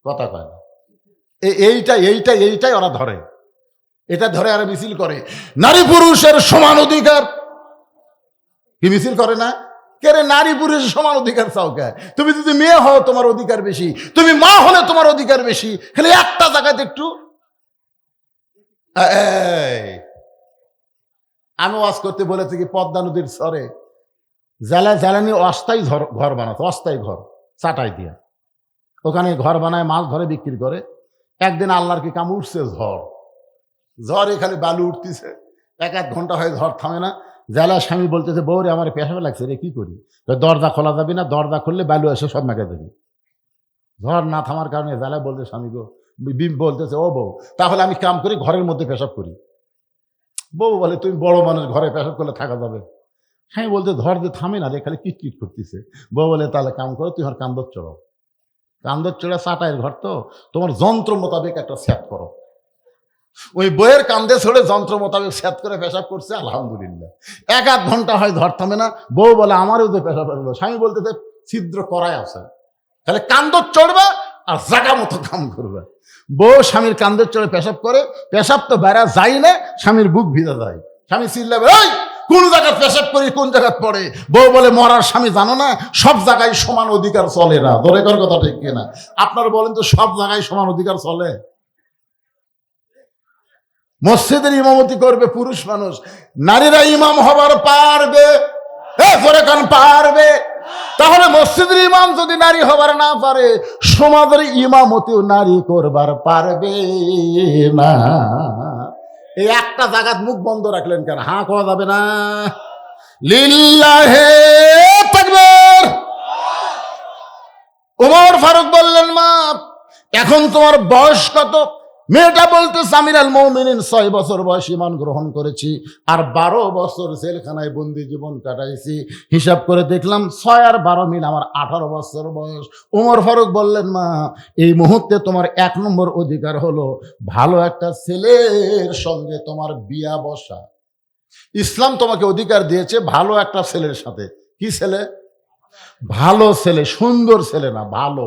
কথা কয় না? এইটাই ওরা ধরে, এটা ধরে আর মিছিল করে নারী পুরুষের সমান অধিকার। কি মিছিল করে না? কেরে নারী পুরুষের সমান অধিকার চাও কে? তুমি যদি মেয়ে হও তোমার অধিকার বেশি, তুমি মা হলে তোমার অধিকার বেশি, খালি একটা জায়গাতে একটু। আমি ওয়াজ করতে বলেছি কি পদ্মা নদীর চরে জ্বালানি অস্থায়ী ঘর বানাতো, অস্থায়ী ঘর চাটাই দিয়ে, ওখানে ঘর বানায় মাছ ধরে বিক্রি করে। একদিন আল্লাহর কি কাম, উঠছে ঝড় এখানে বালু উঠতেছে, 1-1 ঘন্টা হয় ঝড় থামে না। জেলা স্বামী বলতেছে বউরে আমার পেশাবে লাগছে রে, কি করি? দরজা খোলা যাবে না, দরজা খুললে বালু এসে সব মেঘে দেবে। ঝড় না থামার কারণে জেলা বলতে স্বামী গো, বলতেছে ও বউ তাহলে আমি কাম করি ঘরের মধ্যে পেশাব করি। বউ বলে তুমি বড় মানুষ, ঘরে পেশাব করলে থাকা যাবে? হ্যাঁ বলতে ঝড় যে থামে না রে, খালি কিটকিট করতেছে। বউ বলে তাহলে কাম করো, তুই আর কান্দর চড়াও, কান্দর চড়া চাটাইয়ের ঘর তো, তোমার যন্ত্র মোতাবেক একটা স্যাপ করো। ওই বইয়ের কান্দে ছড়ে যন্ত্র মোতাবেক স্যাত করে পেশাব করছে, আলহামদুলিল্লাহ। 1-1 ঘন্টা হয় ঝড় থামে না। বউ বলে আমারও তো পেশাব বেরোলো। স্বামী বলতেছে ছিদ্র করাই আছে, তাহলে কান্দর চড়বা আর জাগা মতো কাম করবে। বউ স্বামীর কান্দর চড়ে পেশাব করে, পেশাব তো বেড়া যাই না, স্বামীর বুক ভিজা যায়। স্বামী চিল্লাবে এই কোন জায়গায় পেশাব করি, কোন জায়গায় পড়ে? বউ বলে মরার স্বামী জানো না, সব জায়গায় সমান অধিকার চলে না। ধরে কর কথা ঠিক কিনা? আপনারা বলেন তো সব জায়গায় সমান অধিকার চলে? মসজিদের ইমামতি করবে পুরুষ মানুষ, নারীরা ইমাম হবার পারবে? পারবে? তাহলে মসজিদের ইমাম যদি নারী হবার না পারে, সমাজের ইমামতিও নারী করবার পারবে না। এই একটা জায়গাত মুখ বন্ধ রাখলেন কেন? হাঁ কওয়া যাবে না? লিল্লাহে তাকবীর। ওমর ফারুক বললেন মা এখন তোমার বয়স কত? মেয়েটা বলতে আমিরুল মুমিনিন 6 বছর বয়সে ঈমান গ্রহণ করেছি, আর 12 বছর জেলখানায় বন্দি জীবন কাটাইছি। হিসাব করে দেখলাম 6 আর 12 মিল আমার 18 বছর বয়স। ওমর ফারুক বললেন মা এই মুহূর্তে তোমার 1 নম্বর অধিকার হলো ভালো একটা ছেলের সঙ্গে তোমার বিয়া বসা। ইসলাম তোমাকে অধিকার দিয়েছে ভালো একটা ছেলের সাথে। কি ছেলে? ভালো ছেলে, সুন্দর ছেলে না, ভালো।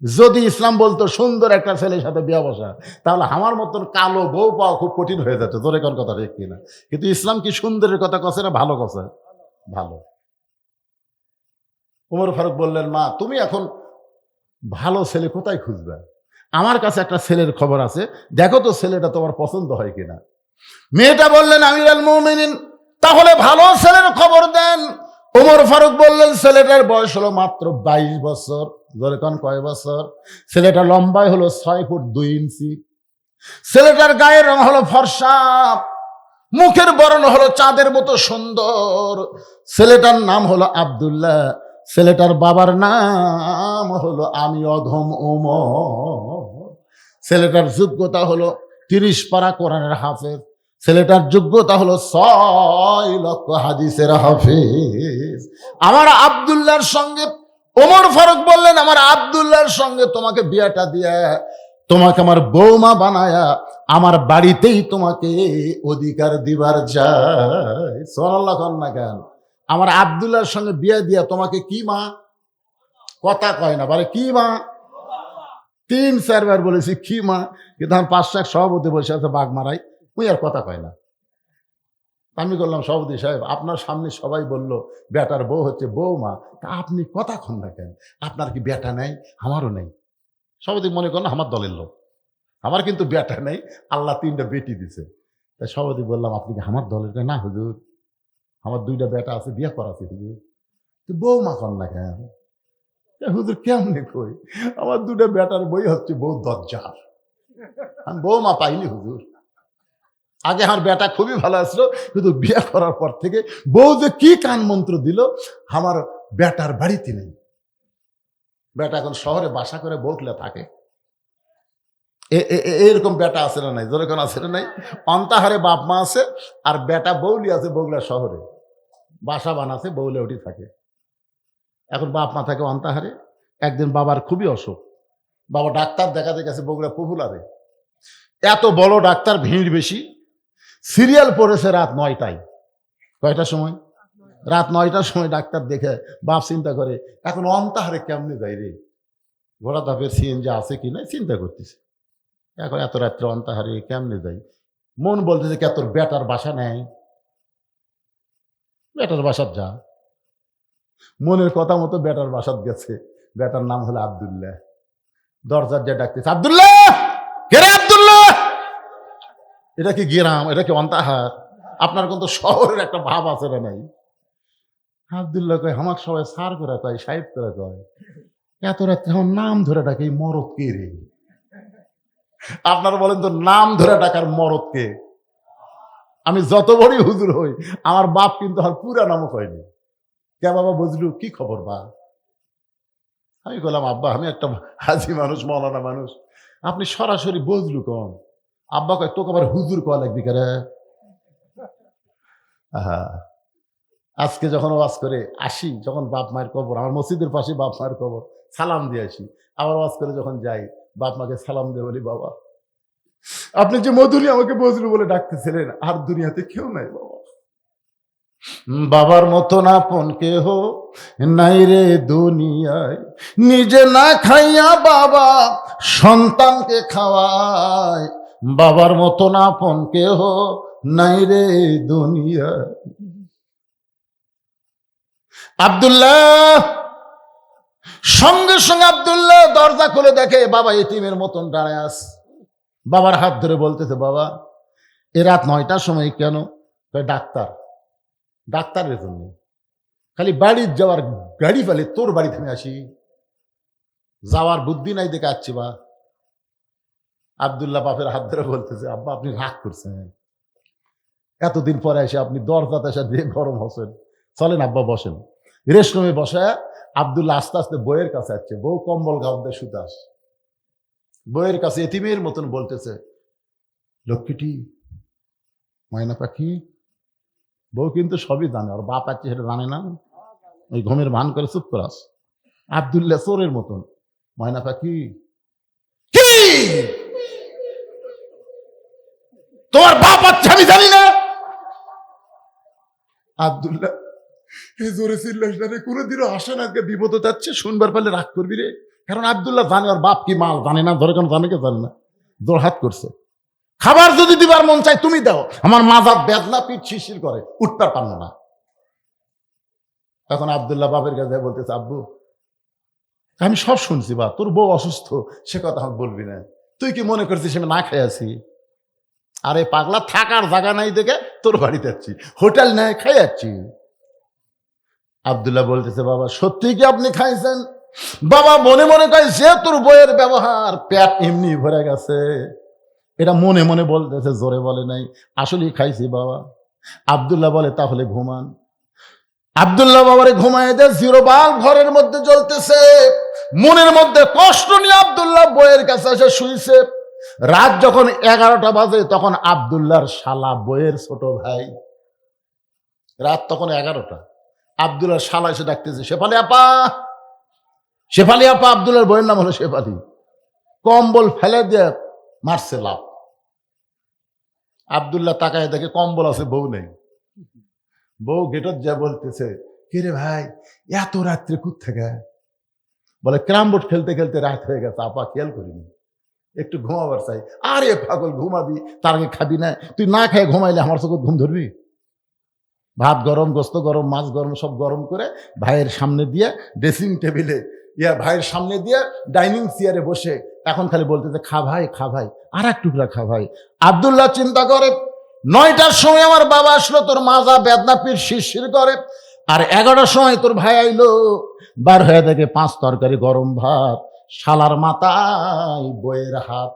যদি ইসলাম বলতো সুন্দর একটা ছেলের সাথে বিয়ে বসা, তাহলে আমার মতন কালো বউ পাওয়া খুব কঠিন হয়ে যেত। তোর কোন কথা ঠিক কিনা? কিন্তু ইসলাম কি সুন্দরের কথা কছে না ভালো কছে? ভালো। ওমর ফারুক বললেন, মা তুমি এখন ভালো ছেলে কোথায় খুঁজবে? আমার কাছে একটা ছেলের খবর আছে, দেখো তো ছেলেটা তোমার পছন্দ হয় কিনা। মেয়েটা বললেন, আমিরুল মুমিনিন তাহলে ভালো ছেলের খবর দেন। ওমর ফারুক বললেন, ছেলেটার বয়স হলো মাত্র 22 বছর। যেরকম কয় বছর? ছেলেটা লম্বায় হলো 6 ফুট 2 ইঞ্চি। ছেলেটার গায়ের রং হলো ফর্সা, মুখের বর্ণ হলো চাঁদের মতো সুন্দর। ছেলেটার নাম হলো আব্দুল্লাহ। ছেলেটার বাবার নাম হলো আমি অধম ওমর। ছেলেটার যোগ্যতা হলো 30 পারা কোরআনের হাফেজ। ছেলেটার যোগ্যতা হলো 6 লক্ষ হাদিসের হাফেজ। আমার আব্দুল্লাহর সঙ্গে, ওমর ফারুক বললেন, আমার আব্দুল্লাহর সঙ্গে তোমাকে বিয়েটা দিয়া, তোমাকে আমার বৌমা বানায়া আমার বাড়িতেই তোমাকে অধিকার দিবার যায়। সুবহানাল্লাহ কন না কেন? আমার আব্দুল্লাহর সঙ্গে বিয়ে দিয়া তোমাকে কি মা? কথা কয় না, বলে কি মা? 3-4 বার বলেছি কি মা, কিন্তু আমার 500 সভাপতি বসে আছে বাঘ মারাই, ওই আর কথা কয় না। আমি বললাম, সভাপতি সাহেব আপনার সামনে সবাই বলল বেটার বউ হচ্ছে বৌমা, তা আপনি কথা কন না কেন? আপনার কি বেটা নাই? আমারও নেই। সভাপতি মনে করেন আমার দলের লোক, আমার কিন্তু বেটা নেই, আল্লাহ 3টা বেটি দিছে। তাই সভাপতি বললাম, আপনি কি আমার দলের? না হুজুর, আমার 2টা বেটা আছে, বিয়ে করাছি হুজুর। তো বৌমা কন না কেন? হুজুর কেমনে কই, আমার 2টা বেটার বই হচ্ছে বউ দজ্জাল, আমি বৌমা পাইনি হুজুর। আগে আমার বেটা খুবই ভালো আসলো, কিন্তু বিয়ে করার পর থেকে বউ যে কি কান মন্ত্র দিল, আমার বেটার বাড়িতে নেই। বেটা এখন শহরে বাসা করে বউকলে থাকে। এরকম বেটা আছে না নাই? যেরকম আছে না নাই? অন্তাহারে বাপ মা আছে, আর বেটা বৌলি আছে বগুলা শহরে, বাসা বানাছে বৌলে ওটি থাকে। এখন বাপ মা থাকে অন্তাহারে। একদিন বাবার খুবই অসুখ, বাবা ডাক্তার দেখাতে গেছে বগুড়া পপুলারে। এত বড় ডাক্তার, ভিড় বেশি, সিরিয়াল পড়েছে রাত 9টায়। কয়টার সময়? রাত 9টার সময় ডাক্তার দেখে বাপ চিন্তা করে, এখন অন্তাহারে কেমনে যাই রে, ঘোড়া ধাপের সিএনজি আছে কি না চিন্তা করতেছে। এখন এত রাত্রে অন্তাহারে কেমনে যাই? মন বলতেছে, কে তোর বেটার বাসা নেয়, বেটার বাসার যা। মনের কথা মতো বেটার বাসাত গেছে। বেটার নাম হলো আব্দুল্লাহ। দরজার যা ডাকতেছে, আব্দুল্লাহ, কে রে আব্দুল্লাহ? এটা কি গ্রাম? এটা কি অন্তাহার? আপনার কিন্তু শহরের একটা ভাব আছে না নাই? আব্দুল্লাহ কয়, আমার সবাই সার করে কয়, সাহেব করে কয়, এত রাত্রে আমার নাম ধরে ডাকে, এই মরদ কে রে? আপনারা বলেন তো, নাম ধরে ডাকার মরদ কে? আমি যত বড়ই হুজুর হই, আমার বাপ কিন্তু আর পুরা নামও কয়নি। কে বাবা বুঝলু, কি খবর বা? আমি বললাম, আব্বা আমি একটা হাজি মানুষ, মৌলানা মানুষ, আপনি সরাসরি বুঝলু কম? আব্বা কয়, তোকে আবার হুজুর কয়া লাগবি কে রে? আজকে যখন ওয়াজ করে আসি, যখন বাপ মায়ের কবর, আমার মসজিদের পাশে বাপ মায়ের কবর, সালাম দিয়ে আসি। আবার ওয়াজ করে যখন যাই, বাপ মাকে সালাম দিয়ে বলি, বাবা আপনি যে মধুরী আমাকে বজলু বলে ডাকতেছিলেন, আর দুনিয়াতে কেউ নাই বাবা। বাবার মতন আপন কেহ নাই রে দুনিয়ায়, নিজে না খাইয়া বাবা সন্তানকে খাওয়ায়। বাবার মতন আপন কেহ নাই রে দুনিয়ায়। আব্দুল্লাহ, সঙ্গে সঙ্গে আব্দুল্লাহ দরজা খুলে দেখে বাবা এতিমের মতন দাঁড়ায় আছে। বাবার হাত ধরে বলতেছে, বাবা এ রাত 9টার সময় কেন? ডাক্তার, ডাক্তারের জন্য। খালি বাড়ির যাওয়ার গাড়ি ফেলে তোর বাড়ি থেকে আসি, যাওয়ার বুদ্ধি নাই দেখে আসছি বা। আব্দুল্লাহ বাপের হাত ধরে বলতেছে, আব্বা আপনি রাগ করছেন, এতদিন পরে এসে আপনি দরজাতে এসে দিয়ে গরম হচ্ছেন, চলেন আব্বা বসেন। রেস্টরুমে বসে আব্দুল্লাহ আস্তে আস্তে বইয়ের কাছে আসছে। বউ কম্বল গাউন দিয়ে শুতে আসে, বইয়ের কাছে এতিমের মতন বলতেছে, লক্ষ্মীটি, ময়না পাখি। বউ কিন্তু সবই জানে, ওর বাপ আছে সেটা জানে না, ওই ঘুমের ভান করে চুপ করে আছে। আব্দুল্লাহ চোরের মতন, ময়না পাখি কি তোমার বাপ আছে আমি জানি না? আব্দুল্লাহ এই জোরে চিল্লাস না রে, কোনোদিনও আসে না, আজকে বিপদ যাচ্ছে, শুনবার পারলে রাগ করবি রে, কারণ আব্দুল্লাহ জানে ওর বাপ কি মাল জানে না, ধরে কেন জানে, কে জানে না, দোড়হাত করছে। খাবার যদি দিবার মন চাই তুমি দাও, আমার মাজার বেদনা, পিঠ শিরশির করে, উঠতে পারলো না। তখন আব্দুল্লাহ বাপের কাছে বলতেছে, আব্বু আমি সব শুনছি, বা তোর বউ অসুস্থ, সে কথা আমাকে বলবি না, তুই কি মনে করছিস আমি না খেয়ে আছি? আরে পাগলা, থাকার জায়গা নাই দেখে তোর বাড়িতে যাচ্ছি, হোটেল নেয় খাই যাচ্ছি। আব্দুল্লাহ বলতেছে, বাবা সত্যি কি আপনি খাইছেন? বাবা মনে মনে কয়, যে তোর বইয়ের ব্যবহার, পেট এমনি ভরে গেছে। এটা মনে মনে বলতেছে, জোরে বলে নাই, আসলেই খাইছি বাবা। আব্দুল্লাহ বলে, তাহলে ঘুমান। আব্দুল্লাহ বাবারে ঘুমায় দেয়, জিরো বাল্ব ঘরের মধ্যে জ্বলতেছে। মনের মধ্যে কষ্ট নিয়ে আব্দুল্লাহ বইয়ের কাছে এসে শুইছে। রাত যখন 11টা বাজে, তখন আব্দুল্লাহর শালা, বইয়ের ছোট ভাই, রাত তখন 11টা, আব্দুল্লাহর শালা এসে ডাকতেছে, শেফালি আপা, শেফালি আপা। আব্দুল্লাহর বইয়ের নাম হলো শেফালি। কম্বল ফেলে দিয়ে মারছে লাভ। আব্দুল্লাহ তাকায় দেখে কম্বল আছে, বউ নেই। বউ গেটত যা বলতেছে, কিরে ভাই এত রাত্রে কোত্থেকে? বলে ক্যারাম বোর্ড খেলতে খেলতে রাত হয়ে গেছে আপা, খেয়াল করিনি, একটু ঘুমাবার চাই। আরে পাগল, ঘুমাবি, তার আগে খাবি না? তুই না খেয়ে ঘুমাইলে আমার চোখে ঘুম ধরবি? ভাত গরম, গোস্ত গরম, মাছ গরম, সব গরম করে ভাইয়ের সামনে দিয়ে, ড্রেসিং টেবিলে ভাইয়ের সামনে দিয়ে, ডাইনিং চেয়ারে বসে এখন খালি বলতেছে, খা ভাই, খা ভাই, আর এক টুকরা খা ভাই। আব্দুল্লাহ চিন্তা করে, 9টার সময় আমার বাবা আসলো, তোর মাজা বেদনা, পিঠ শিরশির করে। আর 11টার সময় তোর ভাই আইলো, বার হয়ে দেখে 5 তরকারি গরম ভাত, শালার মাথায় বইয়ের হাত।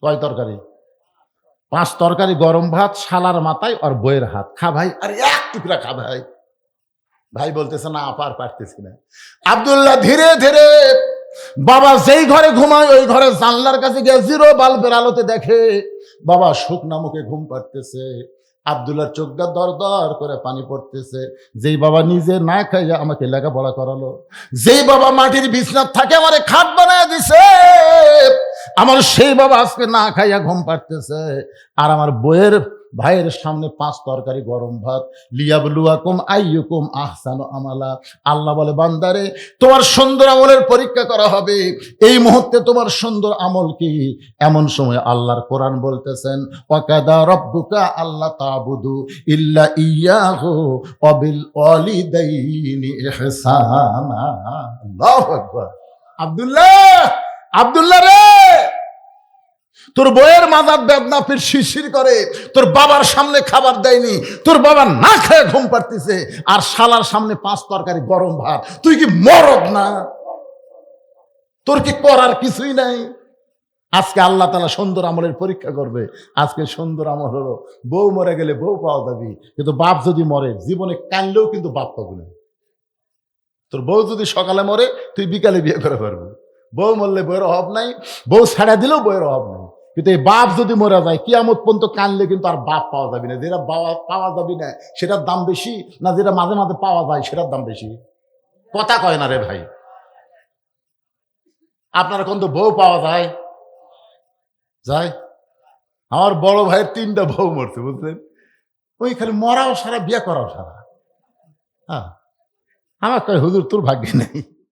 কয় তরকারি? 5 তরকারি গরম ভাত, শালার মাথায় আর বইয়ের হাত। খা ভাই, আর এক টুকরা খা ভাই। ভাই বলতেছে, না পার পারতেছি না। আব্দুল্লাহ ধীরে ধীরে বাবা যেই ঘরে ঘুমায় ওই ঘরে জানলার কাছে গিয়ে জিরো বাল্বের আলোতে দেখে বাবা শুকনা মুখে ঘুম পাড়তেছে। আব্দুল্লাহর চোখটা দর দর করে পানি পড়তেছে। যেই বাবা নিজে না খাইয়া আমাকে লেখাপড়া করালো, যেই বাবা মাটির বিছনাত থাকে আমারে খাট বানায় দিছে, আমার সেই বাবা আজকে না খাইয়া ঘুম পাড়তেছে। আর আমার বইয়ের ভাইয়ের সামনে 5 তরকারি গরম ভাত। লিয়াবলুয়াকুম আইয়ুকুম আহসানু আমালা। আল্লাহ বলে, বান্দারে তোমার সুন্দর আমলের পরীক্ষা করা হবে। এই মুহূর্তে তোমার সুন্দর আমল কি? এমন সময় আল্লাহর কোরআন বলতেছেন, ওয়াকাদা রাব্বুকা আল্লা তা'বুদু ইল্লা ইয়াহু ওয়া বিল ওয়ালিদাইনি ইহসানা। আল্লাহু আকবার। আব্দুল্লাহ, আব্দুল্লাহ রে, তোর বইয়ের মাজার বেদনা, ফির শিরশির করে, তোর বাবার সামনে খাবার দেয়নি, তোর বাবা না খেয়ে ঘুম পাড়তেছে, আর শালার সামনে 5 তরকারি গরম ভাত। তুই কি মরদ না? তোর কি করার কিছুই নাই? আজকে আল্লাহ তাআলা সুন্দর আমলের পরীক্ষা করবে। আজকে সুন্দর আমল হলো, বউ মরে গেলে বউ পাওয়া যাবে, কিন্তু বাপ যদি মরে জীবনে কানলেও কিন্তু বাপ পাবো না। তোর বউ যদি সকালে মরে, তুই বিকালে বিয়ে করে পারবি। বউ মরলে বইয়ের অভাব নাই, বউ ছাড়া দিলেও বইয়ের অভাব নাই। কিন্তু এই বাপ যদি মরে যায়, কিয়ামত পর্যন্ত কানলে কিন্তু আর বাপ পাওয়া যাবে না। যেটা বাবা পাওয়া যাবে না সেটার দাম বেশি, না যেটা মাঝে মাঝে পাওয়া যায় সেটার দাম বেশি? কথা কয় না রে ভাই। আপনারা কোন তো বউ পাওয়া যায়? যায়। আমার বড় ভাইয়ের 3টা বউ মরছে, বুঝলেন? ওই খালি মরাও সারা, বিয়ে করাও সারা। হ্যাঁ, আমার কয় হুজুর তোর ভাগ্যে নেই।